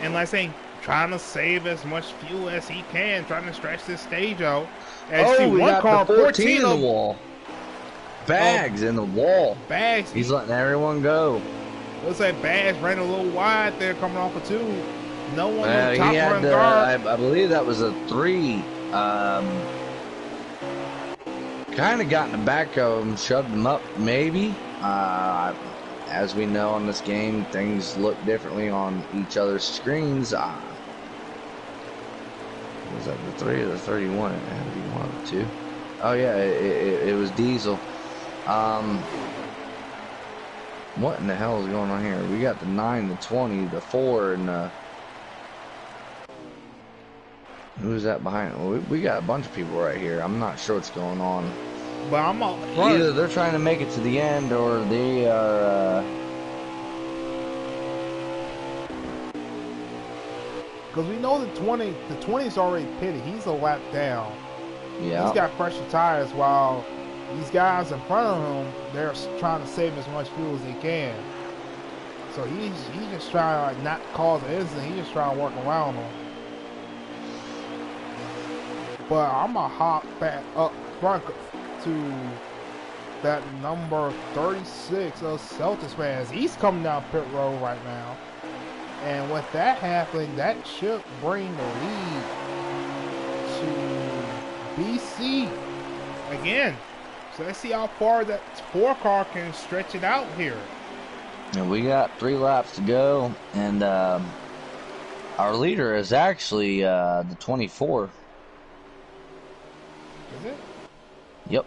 And like I say, trying to save as much fuel as he can, trying to stretch this stage out. As you see, we one got car, the 14 in the wall. Bags in the wall. Bags. He's letting everyone go. Looks like Bags ran a little wide there coming off of 2. No one on top run guard. I believe that was a 3. Kind of got in the back of him, shoved him up, maybe. As we know on this game, things look differently on each other's screens. Was that the 3 or the 31? It had to be one of the 2. Oh yeah, it was Diesel. What in the hell is going on here? We got the 9, the 20, the 4, and the... Who's that behind? Well, we got a bunch of people right here. I'm not sure what's going on. But I'm up front. Either they're trying to make it to the end, or they are... Because we know the 20's already pitted. He's a lap down. Yeah. He's got fresher tires, while these guys in front of him, they're trying to save as much fuel as they can. So he's just trying to like not cause an incident. He's just trying to work around them. But I'm gonna hop back up front to that number 36 of Celtics fans. He's coming down pit road right now. And with that happening, that should bring the lead to BC again. So let's see how far that 4-car can stretch it out here. And we got 3 laps to go, and our leader is actually the 24. Is it? Yep.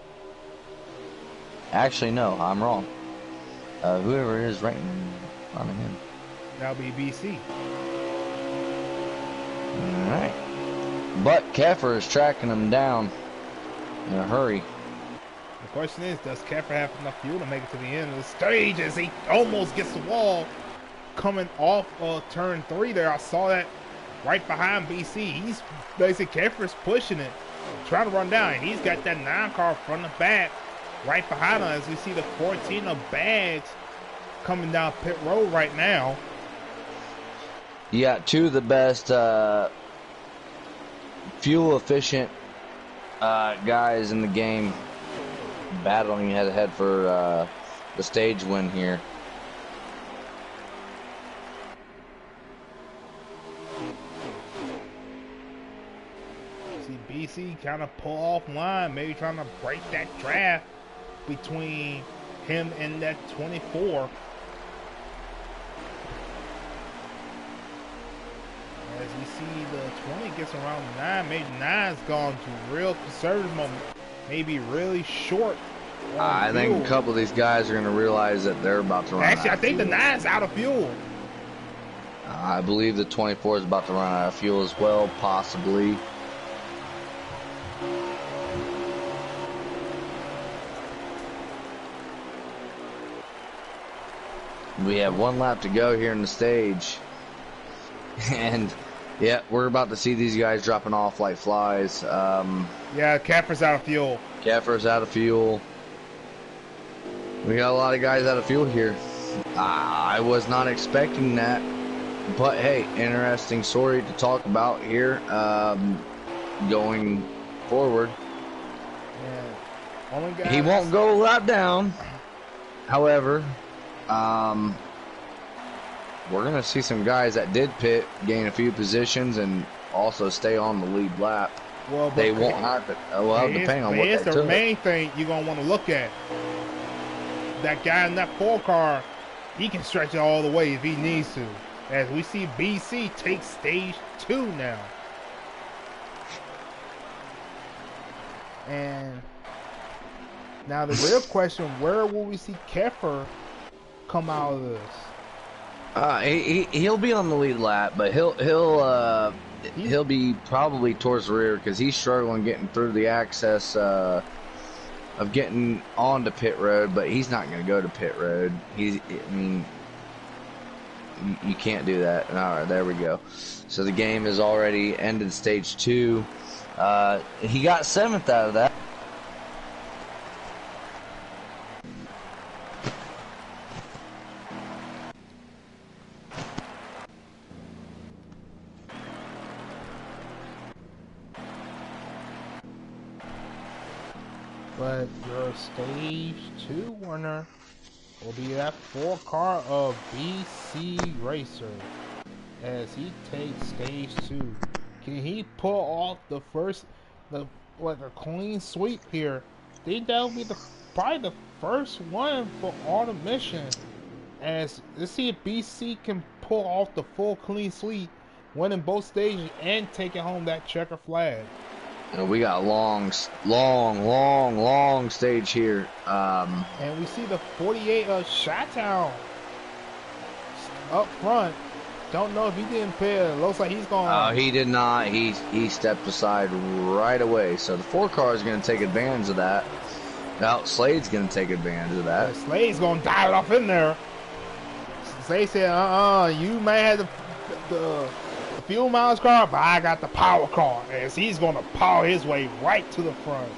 Actually, no, I'm wrong. Whoever it is right in front of him. That'll be BC. Alright. But Keffer is tracking him down in a hurry. The question is, does Keffer have enough fuel to make it to the end of the stage as he almost gets the wall coming off of turn 3 there? I saw that right behind BC. He's basically, Keffer's pushing it, trying to run down. He's got that 9-car from the back right behind him as we see the 14 of Bags coming down pit road right now. You got 2 of the best fuel efficient guys in the game battling head to head for the stage win here. See BC kind of pull offline, maybe trying to break that draft between him and that 24. As we see the 20 gets around 9, maybe 9's gone to real conservative moment, maybe really short. I think a couple of these guys are going to realize that they're about to run Actually, out I think of the fuel. 9's out of fuel. I believe the 24 is about to run out of fuel as well, possibly. We have 1 lap to go here in the stage. And, yeah, we're about to see these guys dropping off like flies. Yeah, Keffer's out of fuel. Keffer's out of fuel. We got a lot of guys out of fuel here. I was not expecting that. But, hey, interesting story to talk about here going forward. Yeah. Only guy He won't go a lap down. However, we're going to see some guys that did pit gain a few positions and also stay on the lead lap. Well, They won't have to. Well, depending on what they the took. main thing you're going to want to look at. That guy in that 4-car, he can stretch it all the way if he needs to. As we see BC take stage 2 now. And now the real question, where will we see Keffer come out of this? He'll be on the lead lap, but he'll be probably towards the rear because he's struggling getting through the access of getting onto pit road, but he's not going to go to pit road. I mean, you can't do that. All right, there we go. So the game is already ended stage 2. He got 7th out of that. But your stage 2 winner will be that 4-car of BC Racer as he takes stage 2. Can he pull off the first, a clean sweep here? I think that'll be probably the first one for all the mission. As let's see if BC can pull off the full clean sweep, winning both stages and taking home that checker flag. We got a long stage here. And we see the 48 of Chi-Town up front. Don't know if he didn't pit. Looks like he's going. Oh, he did not. He stepped aside right away. So the 4-car is going to take advantage of that. Now Slade's going to take advantage of that. Yeah, Slade's going to dive it off in there. Slade said, you may have the fuel miles car, but I got the power car, as he's going to power his way right to the front.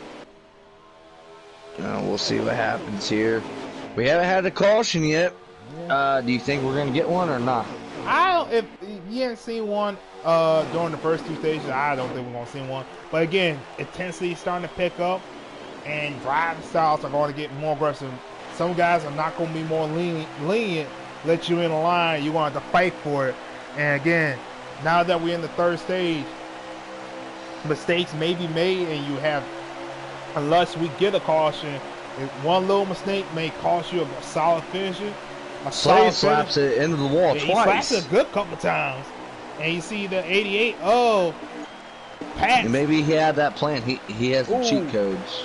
We'll see what happens here. We haven't had a caution yet. Yeah. Do you think we're going to get one or not? If you haven't seen one during the first 2 stages, I don't think we're going to see one. But again, intensity is starting to pick up, and driving styles are going to get more aggressive. Some guys are not going to be more lenient, let you in the line. You're going to have to fight for it. And again, now that we're in the 3rd stage, mistakes may be made, and you have, unless we get a caution, one little mistake may cost you a solid finisher. Slade slaps it into the wall twice. He slaps it a good couple times. And you see the 88 of Pat. Maybe he had that plan. He has the cheat codes.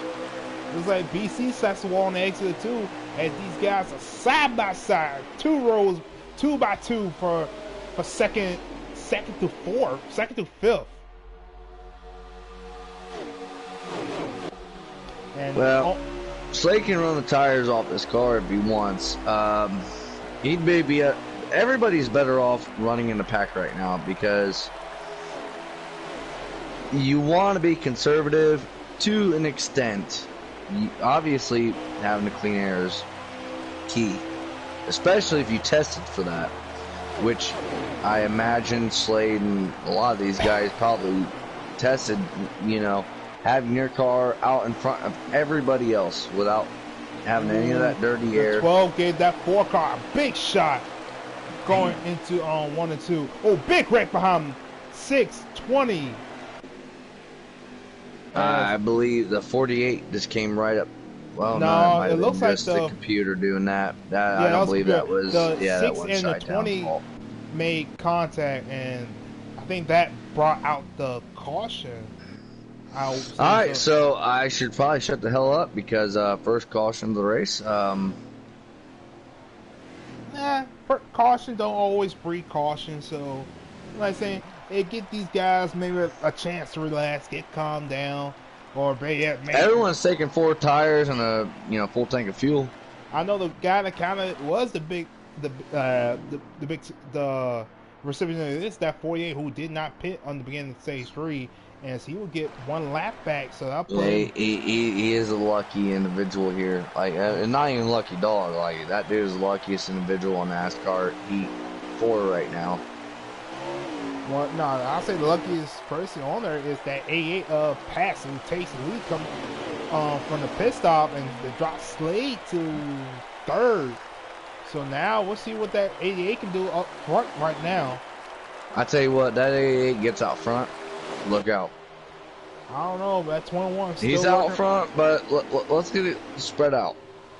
It's like BC slaps the wall on the exit too, as these guys are side by side, 2 rows, 2 by 2 for second to 4th, second to 5th. And well, Slade can run the tires off this car if he wants. He'd maybe everybody's better off running in the pack right now, because you want to be conservative to an extent. Obviously, having the clean air is key, especially if you tested for that, which I imagine Slade and a lot of these guys probably tested, having your car out in front of everybody else without having any of that dirty air. 12 gave that 4-car a big shot going into 1 and 2. Oh, big wreck behind him. 620. I believe the 48 just came right up. Well, no, it looks like the computer doing that. I don't believe that was. The 6 that was and the 20 made contact, and I think that brought out the caution. Alright, so I should probably shut the hell up, because first caution of the race. Caution don't always breed caution, so like I'm saying, it get these guys maybe a chance to relax, get calmed down, or maybe everyone's taking 4 tires and a full tank of fuel. I know the guy that kind of was the recipient of this, that 48 who did not pit on the beginning of stage 3. As he will get 1 lap back, so that he is a lucky individual here. Like, not even lucky dog. Like, that dude is the luckiest individual in NASCAR Heat 4 right now. Well, no, I'll say the luckiest person on there is that 88 pass who takes the lead from the pit stop, and they drop Slade to 3rd. So now we'll see what that 88 can do up front right now. I tell you what, that 88 gets out front. Look out. I don't know, but that 21 still he's out front, but let's get it spread out.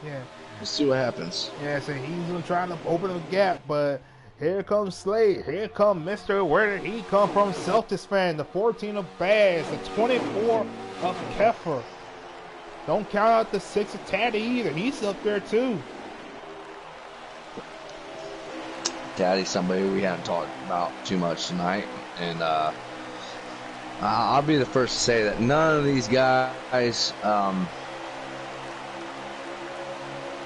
Yeah. Let's see what happens. Yeah, so he's going to try to open a gap, but here comes Slade. Here comes Mr. Where did he come from? Celtics fan. The 14 of Baz. The 24 of Keffer. Don't count out the 6 of Taddy either. He's up there too. Taddy's somebody we haven't talked about too much tonight, and I'll be the first to say that none of these guys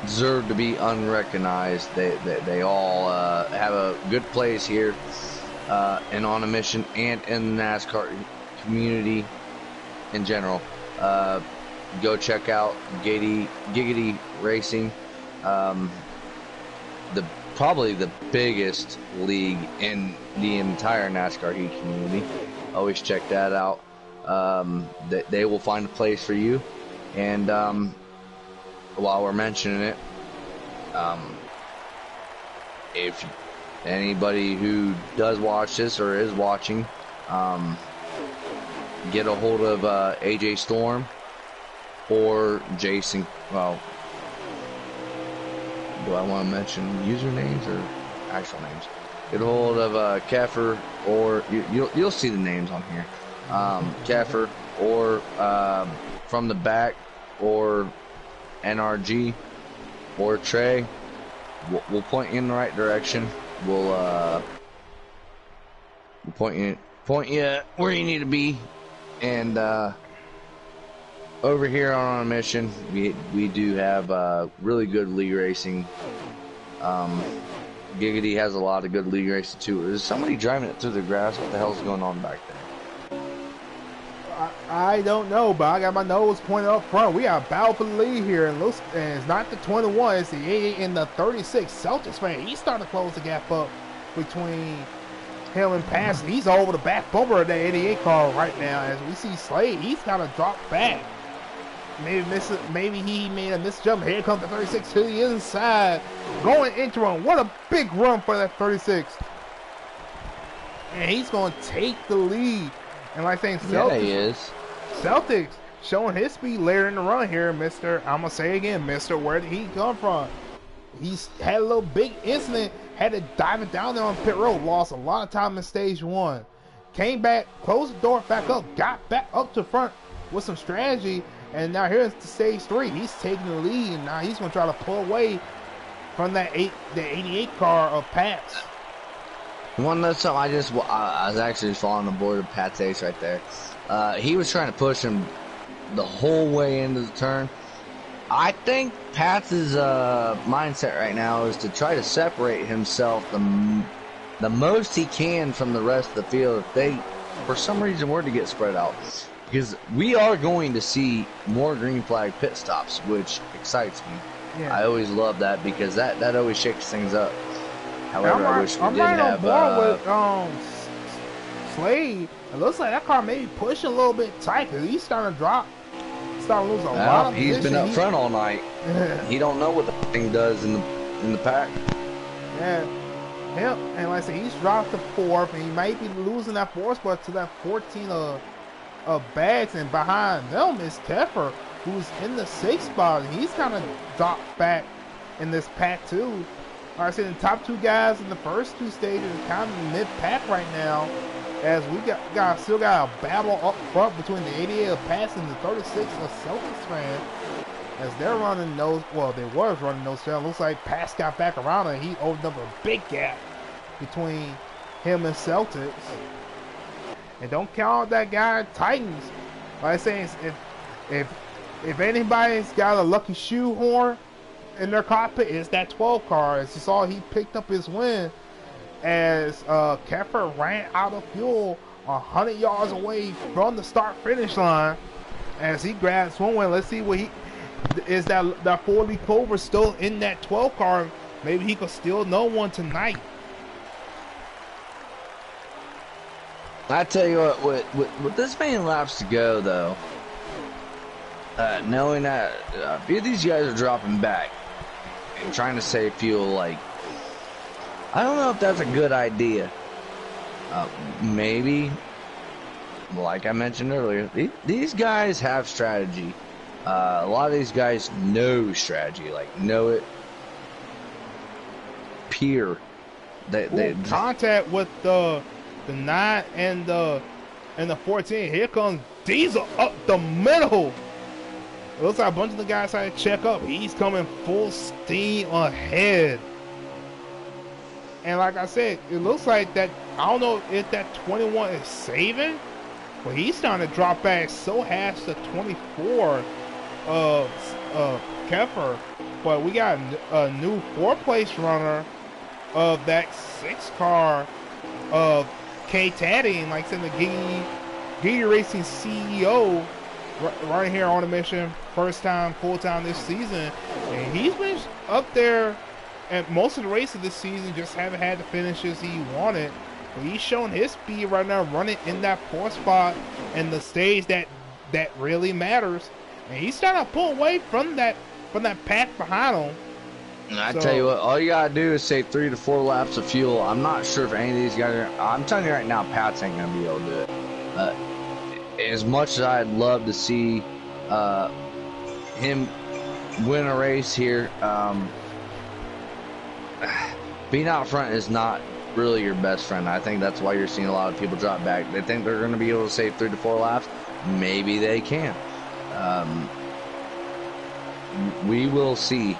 deserve to be unrecognized. They all have a good place here and on a mission and in the NASCAR community in general. Go check out Giggity Racing, probably the biggest league in the entire NASCAR Heat community. Always check that out. They will find a place for you. And while we're mentioning it, if anybody who does watch this or is watching, get a hold of AJ Storm or Jason. Well, do I want to mention usernames or actual names? Get a hold of Keffer, or you'll see the names on here. Keffer, or From the Back, or NRG, or Trey. We'll point you in the right direction. We'll point you where you need to be. And over here on a mission, we do have really good league racing. Giggity has a lot of good league racing too. Is somebody driving it through the grass? What the hell's going on back there? I don't know, but I got my nose pointed up front. We got a battle for the lead here, and it's not the 21, it's the 88 and the 36. Celtics fan, he's starting to close the gap up between him and Pass. He's over the back bumper of that 88 car right now. As we see Slade, he's kind of dropped back. Maybe he made a misjump. Here comes the 36 to the inside, going into run. What a big run for that 36! And he's going to take the lead. And like saying, Celtics, yeah, he is. Celtics showing his speed later in the run here, Mister. I'm gonna say again, Mister. Where did he come from? He's had a little big incident. Had to dive it down there on pit road. Lost a lot of time in stage one. Came back, closed the door back up, got back up to front with some strategy, and now here's the stage three. He's taking the lead, and now he's gonna try to pull away from the 88 car of Pat's. You want to know something? I was actually following the board of Pat's ace right there. He was trying to push him the whole way into the turn. I think Pat's mindset right now is to try to separate himself the most he can from the rest of the field if they, for some reason, were to get spread out. Because we are going to see more green flag pit stops, which excites me. Yeah. I always love that because that always shakes things up. However, I wish we didn't have. With Slade, it looks like that car may be pushing a little bit tight because he's starting to drop. Starting to lose a lot of He's been up front all night. He don't know what the thing does in the pack. Yeah, him, and like I said, he's dropped to fourth, and he might be losing that fourth spot to that 14 of Bags, and behind them is Keffer, who's in the sixth spot, and he's kind of dropped back in this pack too. Like I said, the top two guys in the first two stages are kind of mid-pack right now, as we still got a battle up front between the 88 of Pass and the 36 of Celtics fan, as they're running those. Well, they was running those down. Looks like Pass got back around and he opened up a big gap between him and Celtics. And don't count that guy Titans. Like I say, if anybody's got a lucky shoehorn in their cockpit, it's that 12 car. As you saw, he picked up his win as Keffer ran out of fuel 100 yards away from the start-finish line as he grabs one win. Let's see what he is. That 4-leaf Clover still in that 12 car. Maybe he could steal no one tonight. I tell you what, with this many laps to go, though, knowing that a few of these guys are dropping back and trying to save fuel, like, I don't know if that's a good idea. Maybe, like I mentioned earlier, these guys have strategy. A lot of these guys know strategy, like know it. Peer. They contact with the 9 and the 14. Here comes Diesel up the middle. It looks like a bunch of the guys had to check up. He's coming full steam ahead. And like I said, it looks like that, I don't know if that 21 is saving, but he's starting to drop back so has the 24 of Keffer. but we got a new 4th place runner of that 6 car of K Taddy, and like I said, the Giddy Racing CEO right here on the mission, first time, full time this season, and he's been up there at most of the races this season, just haven't had the finishes he wanted. But he's showing his speed right now, running in that 4th spot and the stage that really matters. And he's starting to pull away from that pack behind him. And I tell you what, all you gotta do is save 3 to 4 laps of fuel. I'm not sure if any of these guys are. I'm telling you right now, Pat's ain't gonna be able to do it. As much as I'd love to see him win a race here, being out front is not really your best friend. I think that's why you're seeing a lot of people drop back. They think they're going to be able to save 3 to 4 laps. Maybe they can. We will see.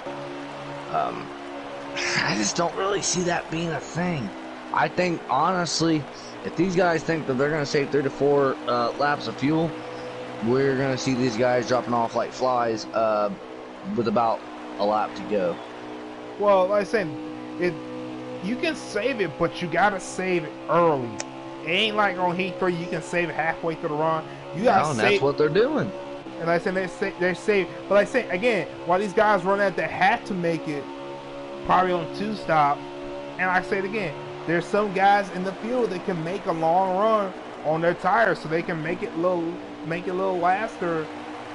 I just don't really see that being a thing. I think, honestly, if these guys think that they're going to save 3 to 4 laps of fuel, we're going to see these guys dropping off like flies with about a lap to go. Well, like I said, you can save it, but you got to save it early. It ain't like on Heat 3, you can save it halfway through the run. You got to save. That's what they're doing. And like I said, they save. But like I say, again, while these guys run out, they have to make it probably on 2 stops. And like I said again, there's some guys in the field that can make a long run on their tires, so they can make it a little laster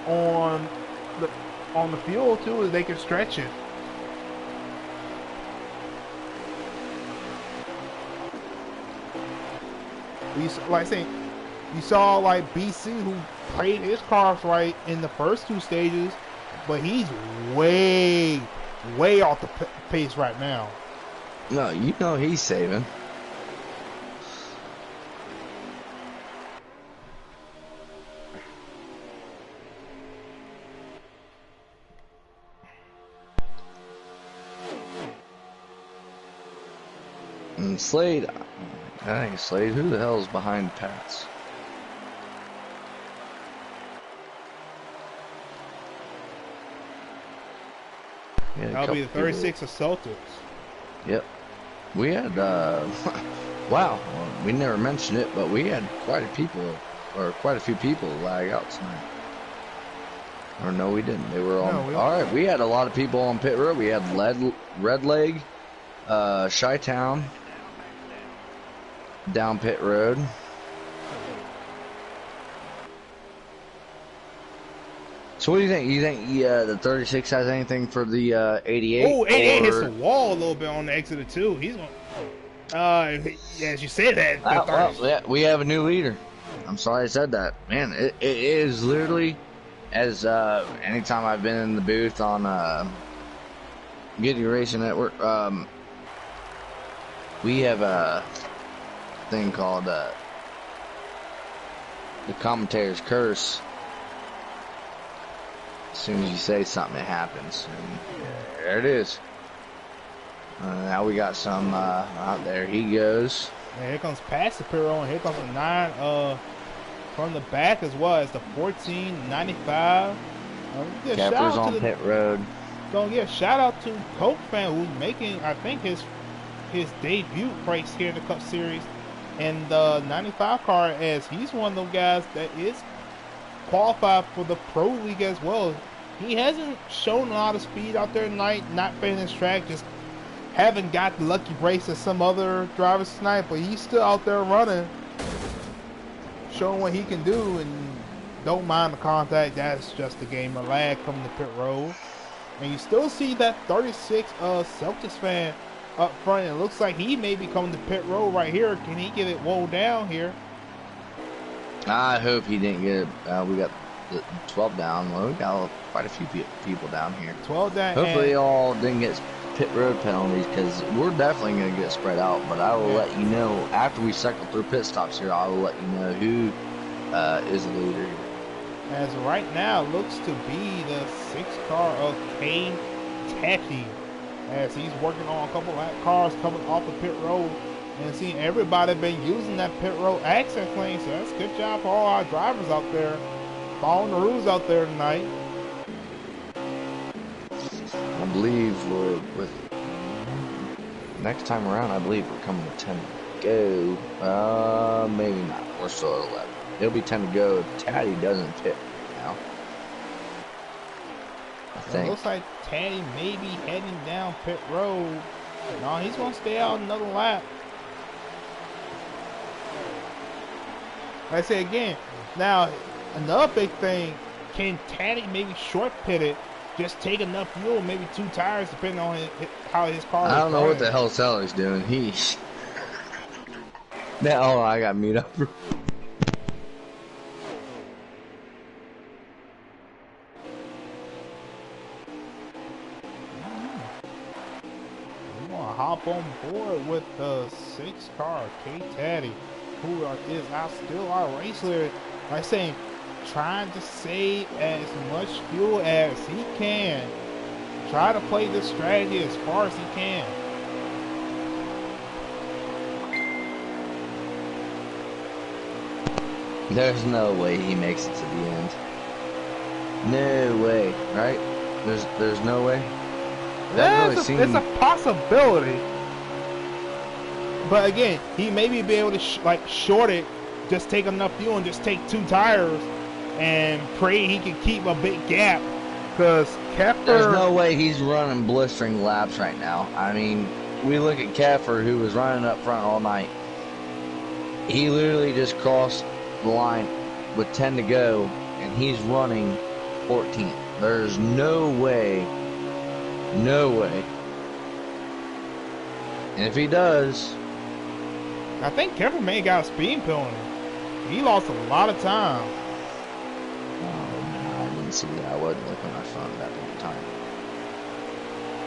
on the fuel too, as they can stretch it. Like I say, you saw like BC, who played his cars right in the first 2 stages, but he's way off the pace right now. No, you know he's saving. And Slade, I think Slade, who the hell is behind Pats? That'll be the 36 of Celtics. Yep. We had, wow, we never mentioned it, but we had quite a few people lag out tonight. Or no, we didn't. They were on. All right, we had a lot of people on pit road. We had Red Leg, Chi-Town, down pit road. So what do you think? You think the 36 has anything for the 88? Oh, 88 hits the wall a little bit on the exit of 2. He's going. As you said that. Well, yeah, we have a new leader. I'm sorry I said that, man. It is literally, as anytime I've been in the booth on Giddy Racing Network, we have a thing called the commentator's curse. As soon as you say something, it happens. And there it is. Now we got some out there. He goes. And here comes past the pit road. Here comes a 9 from the back as well as the 1495. Kepler's on pit road. Gonna give a shout out to Coke fan, who's making, I think, his debut race here in the Cup Series, and the 95 car, as he's one of those guys that is qualified for the Pro League as well. He hasn't shown a lot of speed out there tonight, not fitting his track, just haven't got the lucky breaks as some other drivers tonight, but he's still out there running, showing what he can do, and don't mind the contact. That's just a game of lag coming to pit road. And you still see that 36 Celtics fan up front. It looks like he may be coming to pit road right here. Can he get it wowed down here? I hope he didn't get it. We got the 12 down. Well, we got quite a few people down here. 12 down. Hopefully all didn't get pit road penalties, because we're definitely going to get spread out. But I will let you know after we cycle through pit stops here. I will let you know who is the leader here. As right now, looks to be the 6th car of K Tacky, as he's working on a couple of cars coming off the pit road, and seeing everybody been using that pit road access lane. So that's a good job for all our drivers out there, following the rules out there tonight. I believe with next time around, I believe we're coming to 10 to go. Maybe not. We're still at 11. It'll be 10 to go if Taddy doesn't pit now. I think. It looks like Taddy may be heading down pit road. No, he's going to stay out another lap. Like I say again, now another big thing, can Taddy maybe short pit it, just take enough fuel, maybe 2 tires, depending on how his car is. I don't know what the hell Seller's doing. He's now. Oh, I got mute up. We're gonna hop on board with the 6 car, K Taddy, who is still our race leader. Like saying, trying to save as much fuel as he can. Try to play this strategy as far as he can. There's no way he makes it to the end. No way, right? There's no way. It's a possibility. But again, he maybe be able to short it, just take enough fuel and just take 2 tires and pray he can keep a big gap. Because Keffer, there's no way he's running blistering laps right now. I mean, we look at Keffer, who was running up front all night. He literally just crossed the line with 10 to go, and he's running 14th. There's no way. No way. And if he does, I think Keffer may have got a speed penalty. He lost a lot of time. I didn't see that. I wasn't looking at my phone at that point in time.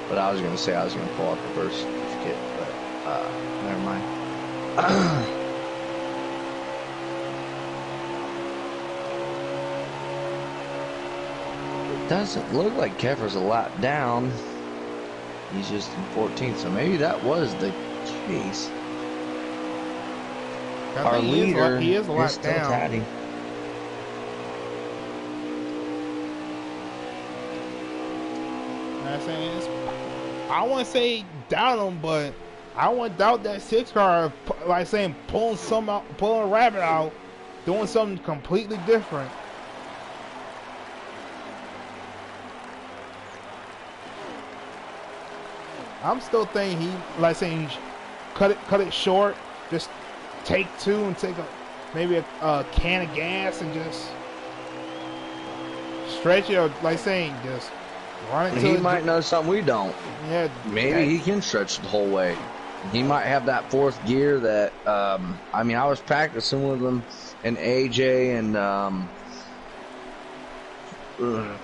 But I was going to say I was going to pull out the birth certificate, but never mind. It doesn't look like Keffer's a lap down. He's just in 14th, so maybe that was the case. Our leader he is a lap still down. Taddy. I want to say doubt him, but I wouldn't doubt that 6 car. Like saying pulling a rabbit out, doing something completely different. I'm still thinking he, like saying, cut it short. Just take 2 and take maybe a can of gas and just stretch it. Or like saying, just run it. He might know something we don't. Yeah, maybe he can stretch the whole way. He might have that 4th gear that. I mean, I was practicing with him and AJ and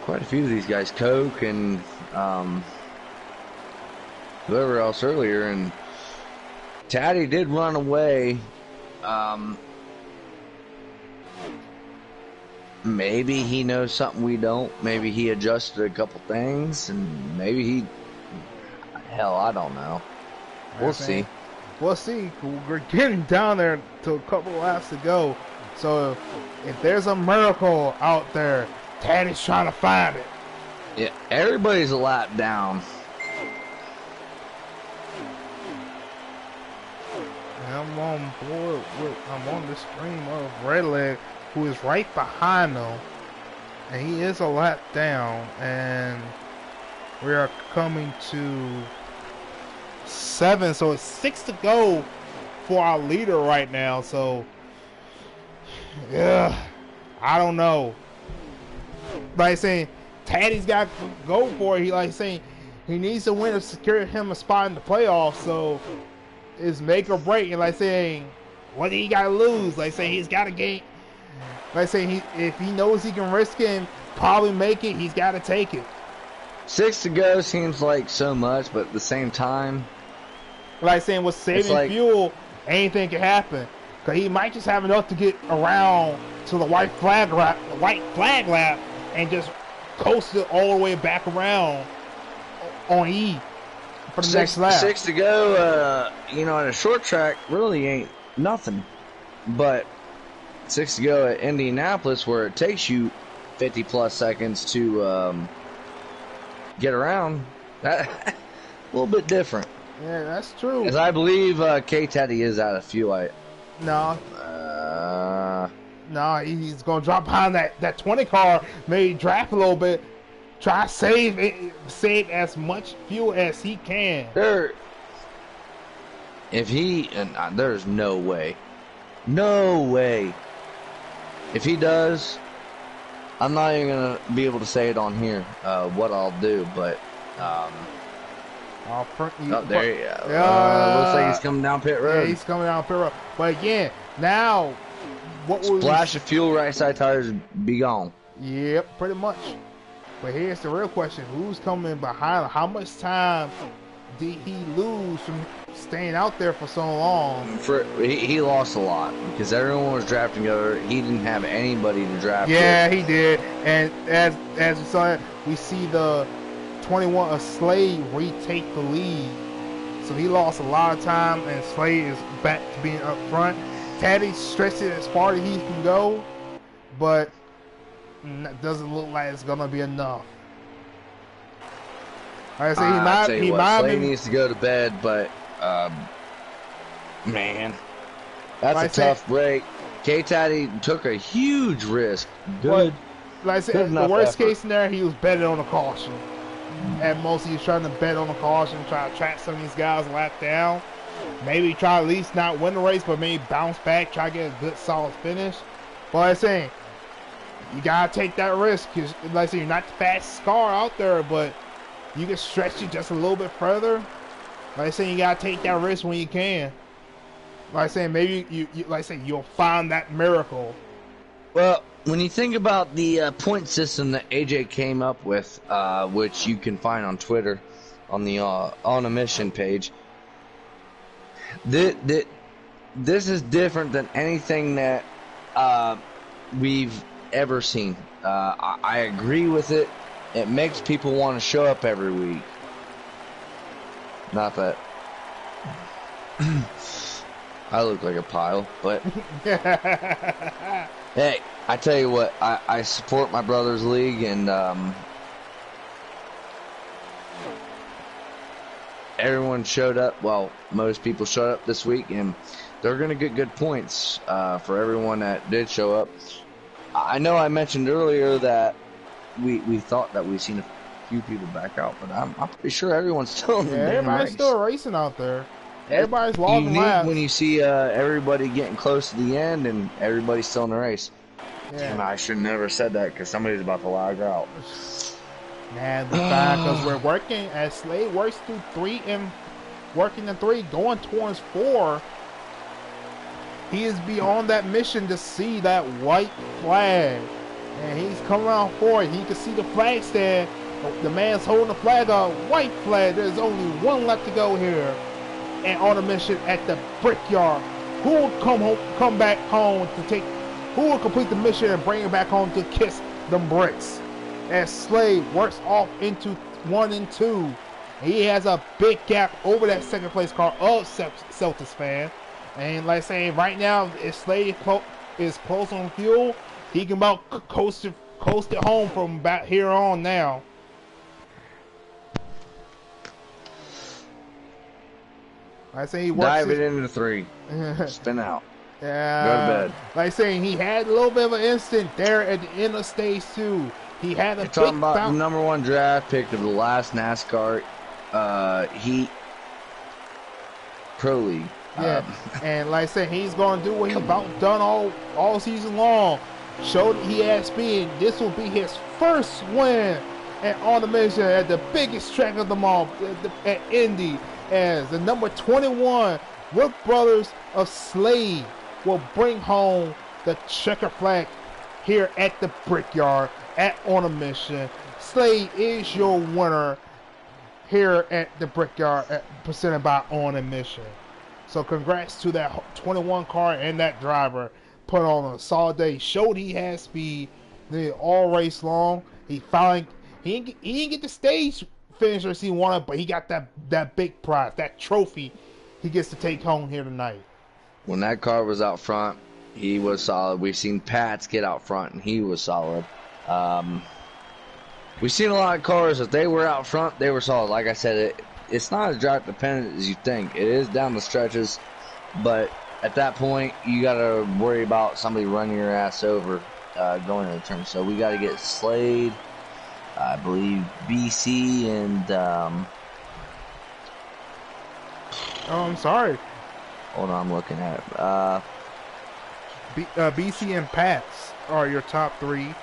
quite a few of these guys, Coke and whoever else earlier, and Taddy did run away. Maybe he knows something we don't. Maybe he adjusted a couple things, and maybe he, hell, I don't know. We'll see. We'll see. We're getting down there to a couple laps to go. So if there's a miracle out there, Taddy's trying to find it. Yeah, everybody's a lap down. I'm on board I'm on the stream of Redleg, who is right behind them, and he is a lap down, and we are coming to 7, so it's 6 to go for our leader right now. So yeah, I don't know. Like saying, Taddy's got to go for it. He like saying he needs to win to secure him a spot in the playoffs. So it's make or break. And like saying, what do he got to lose? Like saying he's got to gain. Like saying if he knows he can risk it and probably make it, he's got to take it. 6 to go seems like so much, but at the same time, like saying with saving fuel, anything can happen. Cause he might just have enough to get around to the white flag lap, and just coast it all the way back around on E for the next lap. 6 to go, you know, at a short track really ain't nothing. But 6 to go at Indianapolis, where it takes you 50 plus seconds to get around, That, a little bit different. Yeah, that's true. Because I believe K-Teddy is out of fuel. No. No, he's going to drop behind that 20 car, maybe draft a little bit, try to save as much fuel as he can. There's no way. If he does, I'm not even going to be able to say it on here, what I'll do, but, there you go. Looks like he's coming down pit road. Yeah, he's coming down pit road. But again, now, what will splash of fuel, right side tires be gone. Yep, pretty much. But here's the real question: who's coming behind him? How much time did he lose from staying out there for so long? He lost a lot because everyone was drafting over. He didn't have anybody to draft. Yeah, with. he did. And as we saw it, we see the 21 of Slade retake the lead. So he lost a lot of time, and Slade is back to being up front. Teddy stretched it as far as he can go, but it doesn't look like it's gonna be enough. Like I say, he might Slade needs to go to bed, but man, that's a tough break. K-Taddy took a huge risk. Good. Like I said, the worst case scenario, he was betting on a caution. At most, he was trying to bet on a caution, try to track some of these guys lap down. Maybe try at least not win the race, but maybe bounce back, try to get a good, solid finish. But like I say, you gotta take that risk. Cause, like I say, you're not the fastest car out there, but you can stretch it just a little bit further. Like I say, you gotta take that risk when you can. Like I say, maybe you like I say, you'll find that miracle. Well, when you think about the point system that AJ came up with, which you can find on Twitter, on the On a Mission page, this is different than anything that we've ever seen. I agree with it. It makes people want to show up every week. Not that I look like a pile, but hey, I tell you what, I support my brother's league, and everyone showed up. Well, most people showed up this week, and they're going to get good points for everyone that did show up. I know I mentioned earlier that we thought that we'd seen a few people back out, but I'm pretty sure everyone's still in the damn everybody's race. Still racing out there. Everybody's logging laps. When you see everybody getting close to the end and everybody's still in the race. Yeah. Damn, I should have never said that because somebody's about to lag out. Man, the fact because we're working as Slade works through 3 and working in 3, going towards 4. He is beyond that mission to see that white flag, and he's coming around 4. He can see the flag stand. The man's holding the flag up, white flag. There's only one left to go here, and on a mission at the Brickyard. Who will come back home to take? Who will complete the mission and bring it back home to kiss them bricks? As Slade works off into 1 and 2. He has a big gap over that second place car of Celtics fan. And like saying right now, if Slade is close on fuel, he can about coast it home from about here on now. I say he works. Dive it into 3. Spin out. Yeah. Go to bed. Like saying he had a little bit of an instant there at the end of stage 2. He had a You're talking about the #1 draft pick of the last NASCAR Heat Pro League. Yeah, and like I said, he's going to do what he's about done all season long. Showed he has speed. This will be his first win on the mission at the biggest track of them all, at Indy, as the number 21 Wood Brothers of Slade will bring home the checker flag here at the Brickyard on a mission. Slade is your winner here at the Brickyard, presented by On a Mission. So congrats to that 21 car and that driver. Put on a solid day. Showed he has speed. All race long. He didn't get the stage finishers he wanted, but he got that big prize, that trophy he gets to take home here tonight. When that car was out front, he was solid. We've seen Pats get out front, and he was solid. We've seen a lot of cars. If they were out front, they were solid. Like I said, it's not as drive dependent as you think. It is down the stretches, but at that point, you got to worry about somebody running your ass over going into the turn. So we got to get Slade, I believe BC, and Oh, I'm sorry. hold on, I'm looking at it. BC and Pats are your top three.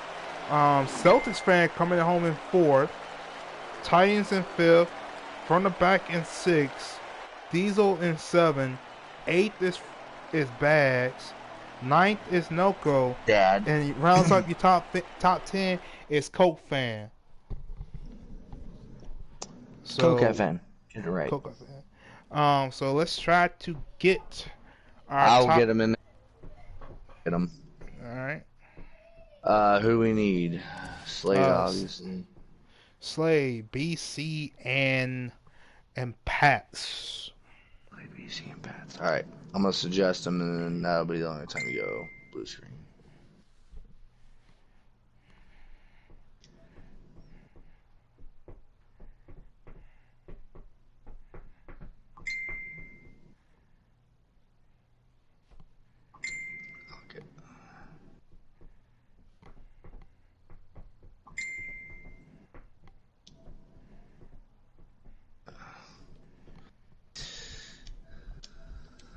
Celtics fan coming home in fourth. Titans in fifth. From the back in sixth. Diesel in seventh. Eighth is Bags. Ninth is Noco. Dad. And rounds up your top 10 is Coke fan. So, Coke fan. Get it right. Coke fan. So let's try to get our I'll get him in there. Get him. Alright. Who we need? Slade, obviously. Slade, BC, and Pats. Slade, BC, and Pats. Alright. I'm going to suggest them, and then that'll be the only time you go blue screen.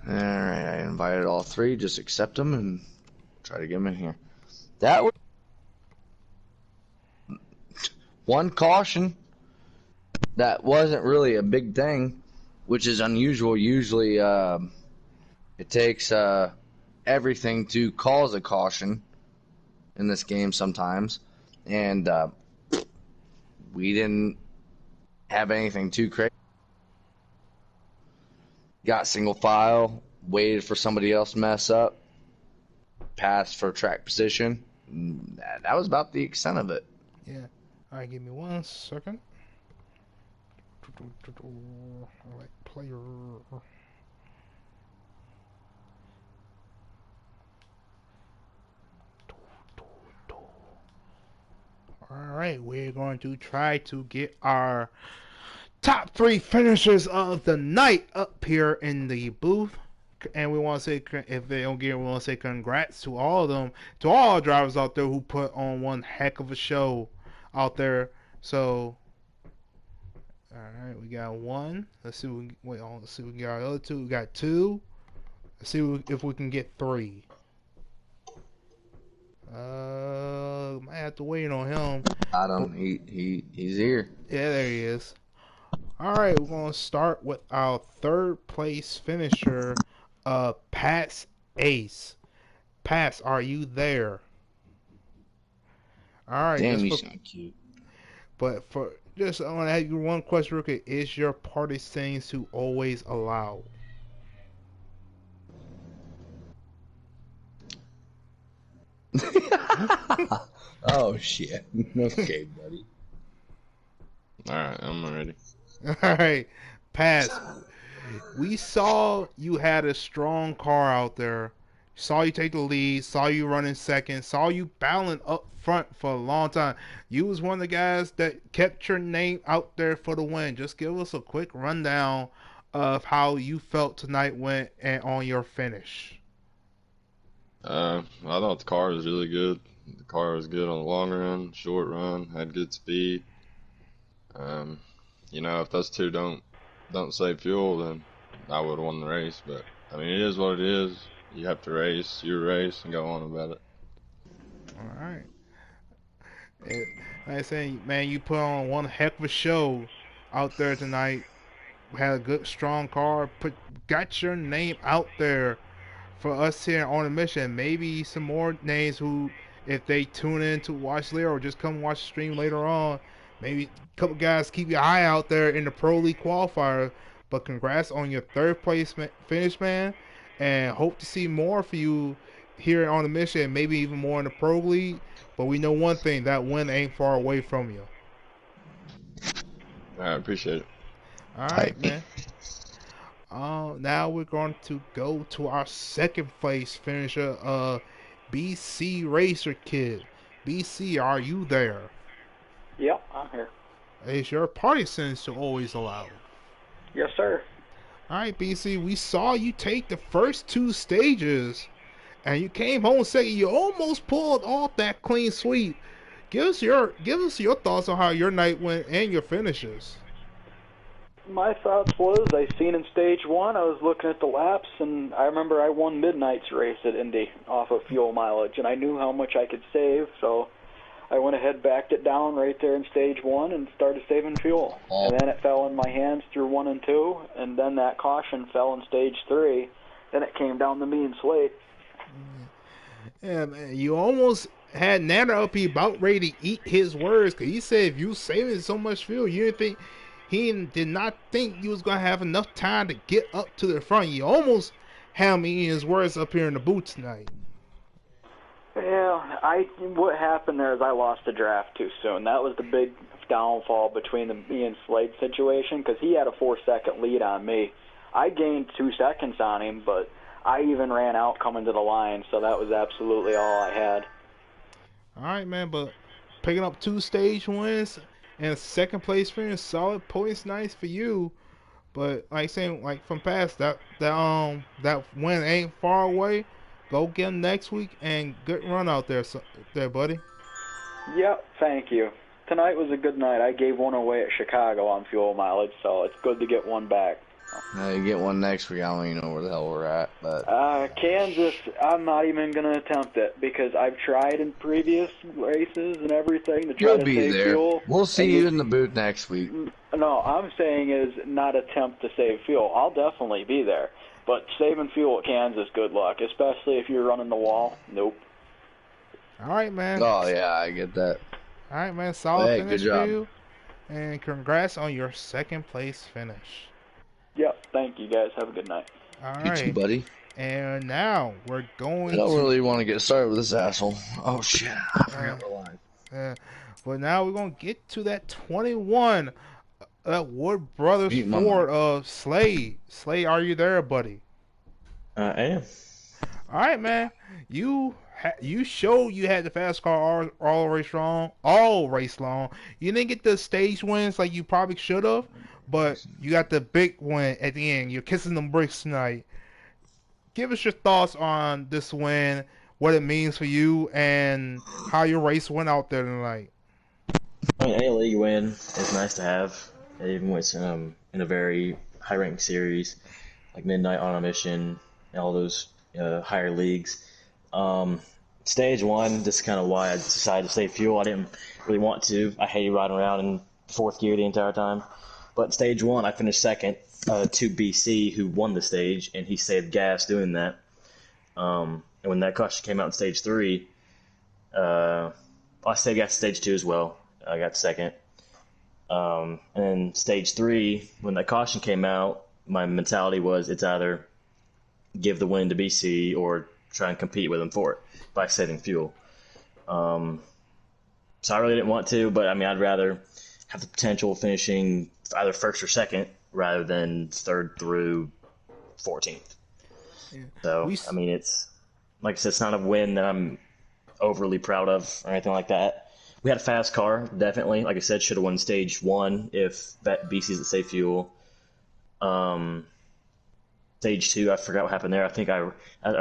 Alright, I invited all three. Just accept them and try to get them in here. That was one caution. That wasn't really a big thing, which is unusual. Usually it takes everything to cause a caution in this game sometimes. And we didn't have anything too crazy. Got single file, waited for somebody else to mess up, passed for track position. That was about the extent of it. Yeah. Alright, give me 1 second. Alright, player. Alright, we're going to try to get our top 3 finishers of the night up here in the booth. And we want to say, if they don't get it, we want to say congrats to all of them, to all our drivers out there who put on one heck of a show out there. So, alright, we got 1. Let's see what let's see what we got. The other 2, we got 2. Let's see if we can get 3. Might have to wait on him. Got him. He's here. Yeah, there he is. Alright, we're going to start with our 3rd place finisher, Pat's Ace. Pat, are you there? Alright. Damn, you sound cute. But I want to ask you one question real quick. Is your party scenes to always allow? Oh, shit. Okay, buddy. Alright, I'm ready. Alright, Pat, we saw you had a strong car out there. Saw you take the lead, saw you running second, saw you battling up front for a long time. You was one of the guys that kept your name out there for the win. Just give us a quick rundown of how you felt tonight went and on your finish. I thought the car was really good. The car was good on the long run, short run, had good speed. You know, if those two don't save fuel, then I would have won the race. But I mean, it is what it is. You have to race your race and go on about it. All right. Like I say, man, you put on one heck of a show out there tonight. Had a good, strong car. Got your name out there for us here on the mission. Maybe some more names who, if they tune in to watch later or just come watch the stream later on, maybe a couple guys keep your eye out there in the Pro League qualifier. But congrats on your 3rd place finish, man. And hope to see more for you here on the mission and maybe even more in the Pro League. But we know one thing, that win ain't far away from you. I appreciate it. All right, man. Now we're going to go to our 2nd place finisher, BC Racer Kid. BC, are you there? Yep, Is your party sentence to always allow? Yes, sir. All right, BC, we saw you take the first 2 stages, and you came home second. You almost pulled off that clean sweep. Give us your thoughts on how your night went and your finishes. My thoughts was, I seen in stage 1, I was looking at the laps, and I remember I won Midnight's race at Indy off of fuel mileage, and I knew how much I could save, so I went ahead, backed it down right there in stage 1, and started saving fuel. And then it fell in my hands through 1 and 2, and then that caution fell in stage 3. Then it came down to me and Slade. Yeah, man, you almost had Nana up. He about ready to eat his words, because he said if you saving so much fuel, you didn't think he did not think you was gonna have enough time to get up to the front. You almost had me eating his words up here in the booth tonight. Yeah, what happened there is I lost the draft too soon. That was the big downfall between me and Slade situation, because he had a 4-second lead on me. I gained 2 seconds on him, but I even ran out coming to the line, so that was absolutely all I had. All right, man, but picking up 2 stage wins and a second place finish, solid points, nice for you. But like saying, like from past, that win ain't far away. Go get him next week, and good run out there, buddy. Yep, thank you. Tonight was a good night. I gave one away at Chicago on fuel mileage, so it's good to get one back. You get one next week. I don't even know where the hell we're at, but Kansas, I'm not even gonna attempt it, because I've tried in previous races and everything to try you'll to be save there. fuel. We'll see you in the booth next week. No, I'm saying is not attempt to save fuel. I'll definitely be there, but saving fuel at Kansas, good luck, especially if you're running the wall. Nope. All right, man. Oh yeah, I get that. All right, man. Solid finish good job. for you, and congrats on your second place finish. Yep, thank you guys. Have a good night. All You right, too, buddy. And now we're going. I don't to, really want to get started with this asshole. Oh shit! I forgot the line. But now we're gonna get to that 21. Wood Brothers Beat my Ford of Slade. Slade, are you there, buddy? I am. All right, man. You showed you had the fast car all race long. You didn't get the stage wins like you probably should have, but you got the big win at the end. You're kissing them bricks tonight. Give us your thoughts on this win, what it means for you, and how your race went out there tonight. I mean, any league win is nice to have, even when it's in a very high-ranked series, like Midnight, On a Mission, and all those higher leagues. Stage 1, this is kind of why I decided to save fuel. I didn't really want to. I hated riding around in 4th gear the entire time. But stage 1, I finished second to BC, who won the stage, and he saved gas doing that. And when that caution came out in stage 3, I saved gas stage 2 as well. I got second. And then stage 3, when that caution came out, my mentality was it's either give the win to BC or try and compete with him for it by saving fuel. So I really didn't want to, but I mean, I'd rather have the potential of finishing either first or second rather than 3rd through 14th. Yeah. So, I mean, it's, like I said, it's not a win that I'm overly proud of or anything like that. We had a fast car, definitely. Like I said, should have won stage 1 if that BC's at safe fuel. Stage 2, I forgot what happened there. I think I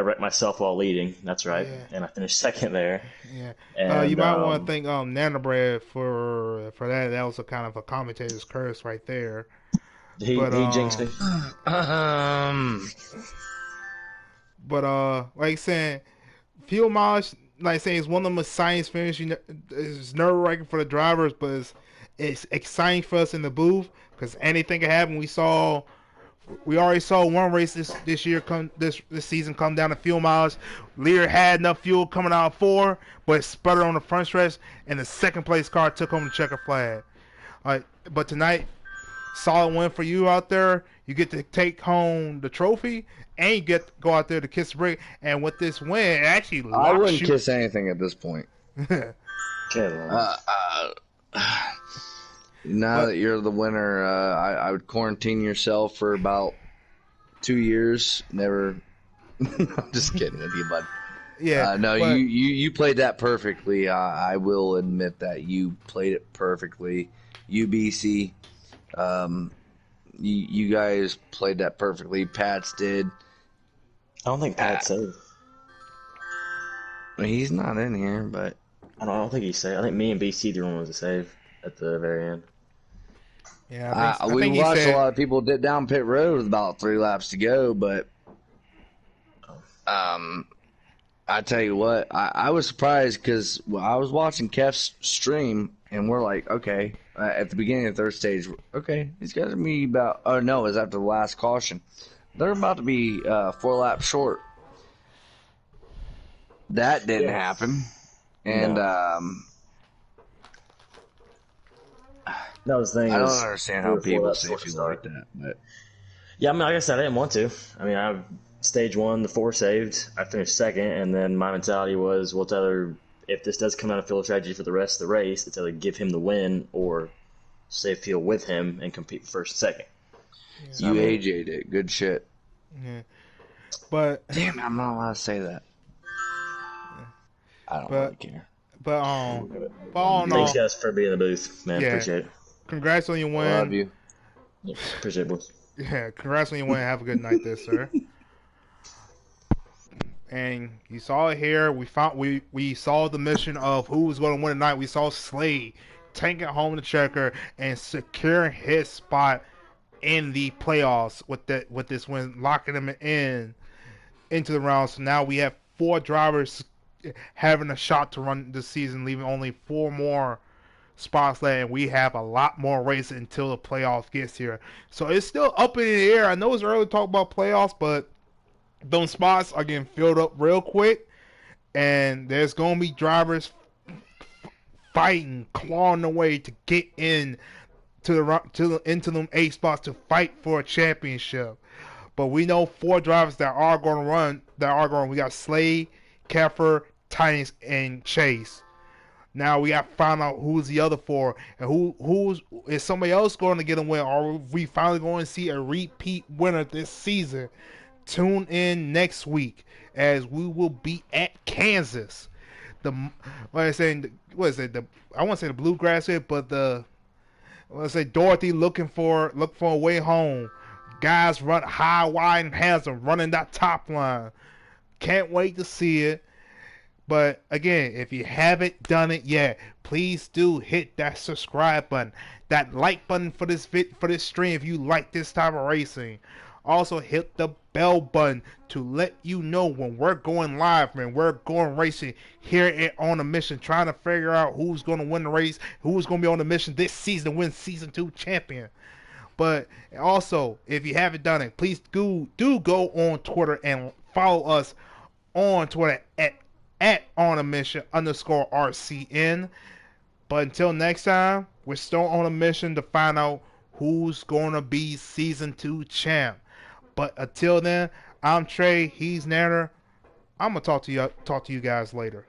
wrecked myself while leading. That's right. Yeah. And I finished second there. Yeah. And, you might want to thank Nana Bread for that. That was a kind of a commentator's curse right there. He jinxed me. But like saying, fuel mileage, like saying, it's one of them science finish. It's nerve-wracking for the drivers, but it's exciting for us in the booth because anything can happen. We already saw one race this year this season come down to fuel mileage. Lear had enough fuel coming out of 4, but it sputtered on the front stretch, and the second place car took home the checker flag. But tonight, solid win for you out there. You get to take home the trophy, and you get to go out there to kiss the brick. And with this win, it actually locks I wouldn't kiss anything at this point. Now that you're the winner, I would quarantine yourself for about 2 years. Never. I'm just kidding with you, bud. Yeah. No, you played that perfectly. I will admit that you played it perfectly. UBC. You guys played that perfectly. Pats did. I don't think Pat's saved. He's not in here, but I don't think he's saved. I think me and BC the one was a save at the very end. Yeah, I we think he watched said, a lot of people dip down pit road with about 3 laps to go, but I tell you what, I was surprised because I was watching Kef's stream, and we're like, okay, at the beginning of the third stage, okay, these guys are going to be about, oh no, it was after the last caution. They're about to be 4 laps short. That didn't happen. And, that was the thing. I don't understand how people say feel like that. But yeah, I mean, like I said, I didn't want to. I mean, I stage 1, the 4 saved. I finished second, and then my mentality was, well, it's either, if this does come out of field strategy for the rest of the race, it's either give him the win or save field with him and compete first and second. Yeah. So, you AJ'd it. Good shit. Yeah. But damn, I'm not allowed to say that. I don't really care. But all in all, thanks guys for being in the booth, man. Yeah. Appreciate it. Congrats on your win. I love you. Yeah, appreciate it, boys. Yeah, congrats on your win. Have a good night, there, sir. And you saw it here. We saw the mission of who was going to win tonight. We saw Slade taking home the checker and securing his spot in the playoffs with this win, locking him into the round. So now we have 4 drivers having a shot to run this season, leaving only 4 more spots left, and we have a lot more races until the playoffs gets here. So it's still up in the air. I know it's early to talk about playoffs, but those spots are getting filled up real quick, and there's going to be drivers fighting, clawing their way to get in into them 8 spots to fight for a championship. But we know 4 drivers that are going to run. We got Slade, Keffer, Titans, and Chase. Now we got to find out who's the other 4, and who's is somebody else going to get a win, or are we finally going to see a repeat winner this season? Tune in next week as we will be at Kansas. I want to say the Bluegrass here, but let's say Dorothy look for a way home. Guys run high, wide, and handsome, running that top line. Can't wait to see it. But again, if you haven't done it yet, please do hit that subscribe button, that like button for this stream if you like this type of racing. Also hit the bell button to let you know when we're going live, man. We're going racing here On a Mission, trying to figure out who's going to win the race, who's going to be on the mission this season to win Season 2 champion. But also, if you haven't done it, please do go on Twitter and follow us on Twitter at On a Mission _RCN. But until next time, we're still on a mission to find out who's going to be Season 2 champ. But until then, I'm Trey, he's Nanner. I'm going to talk to you guys later.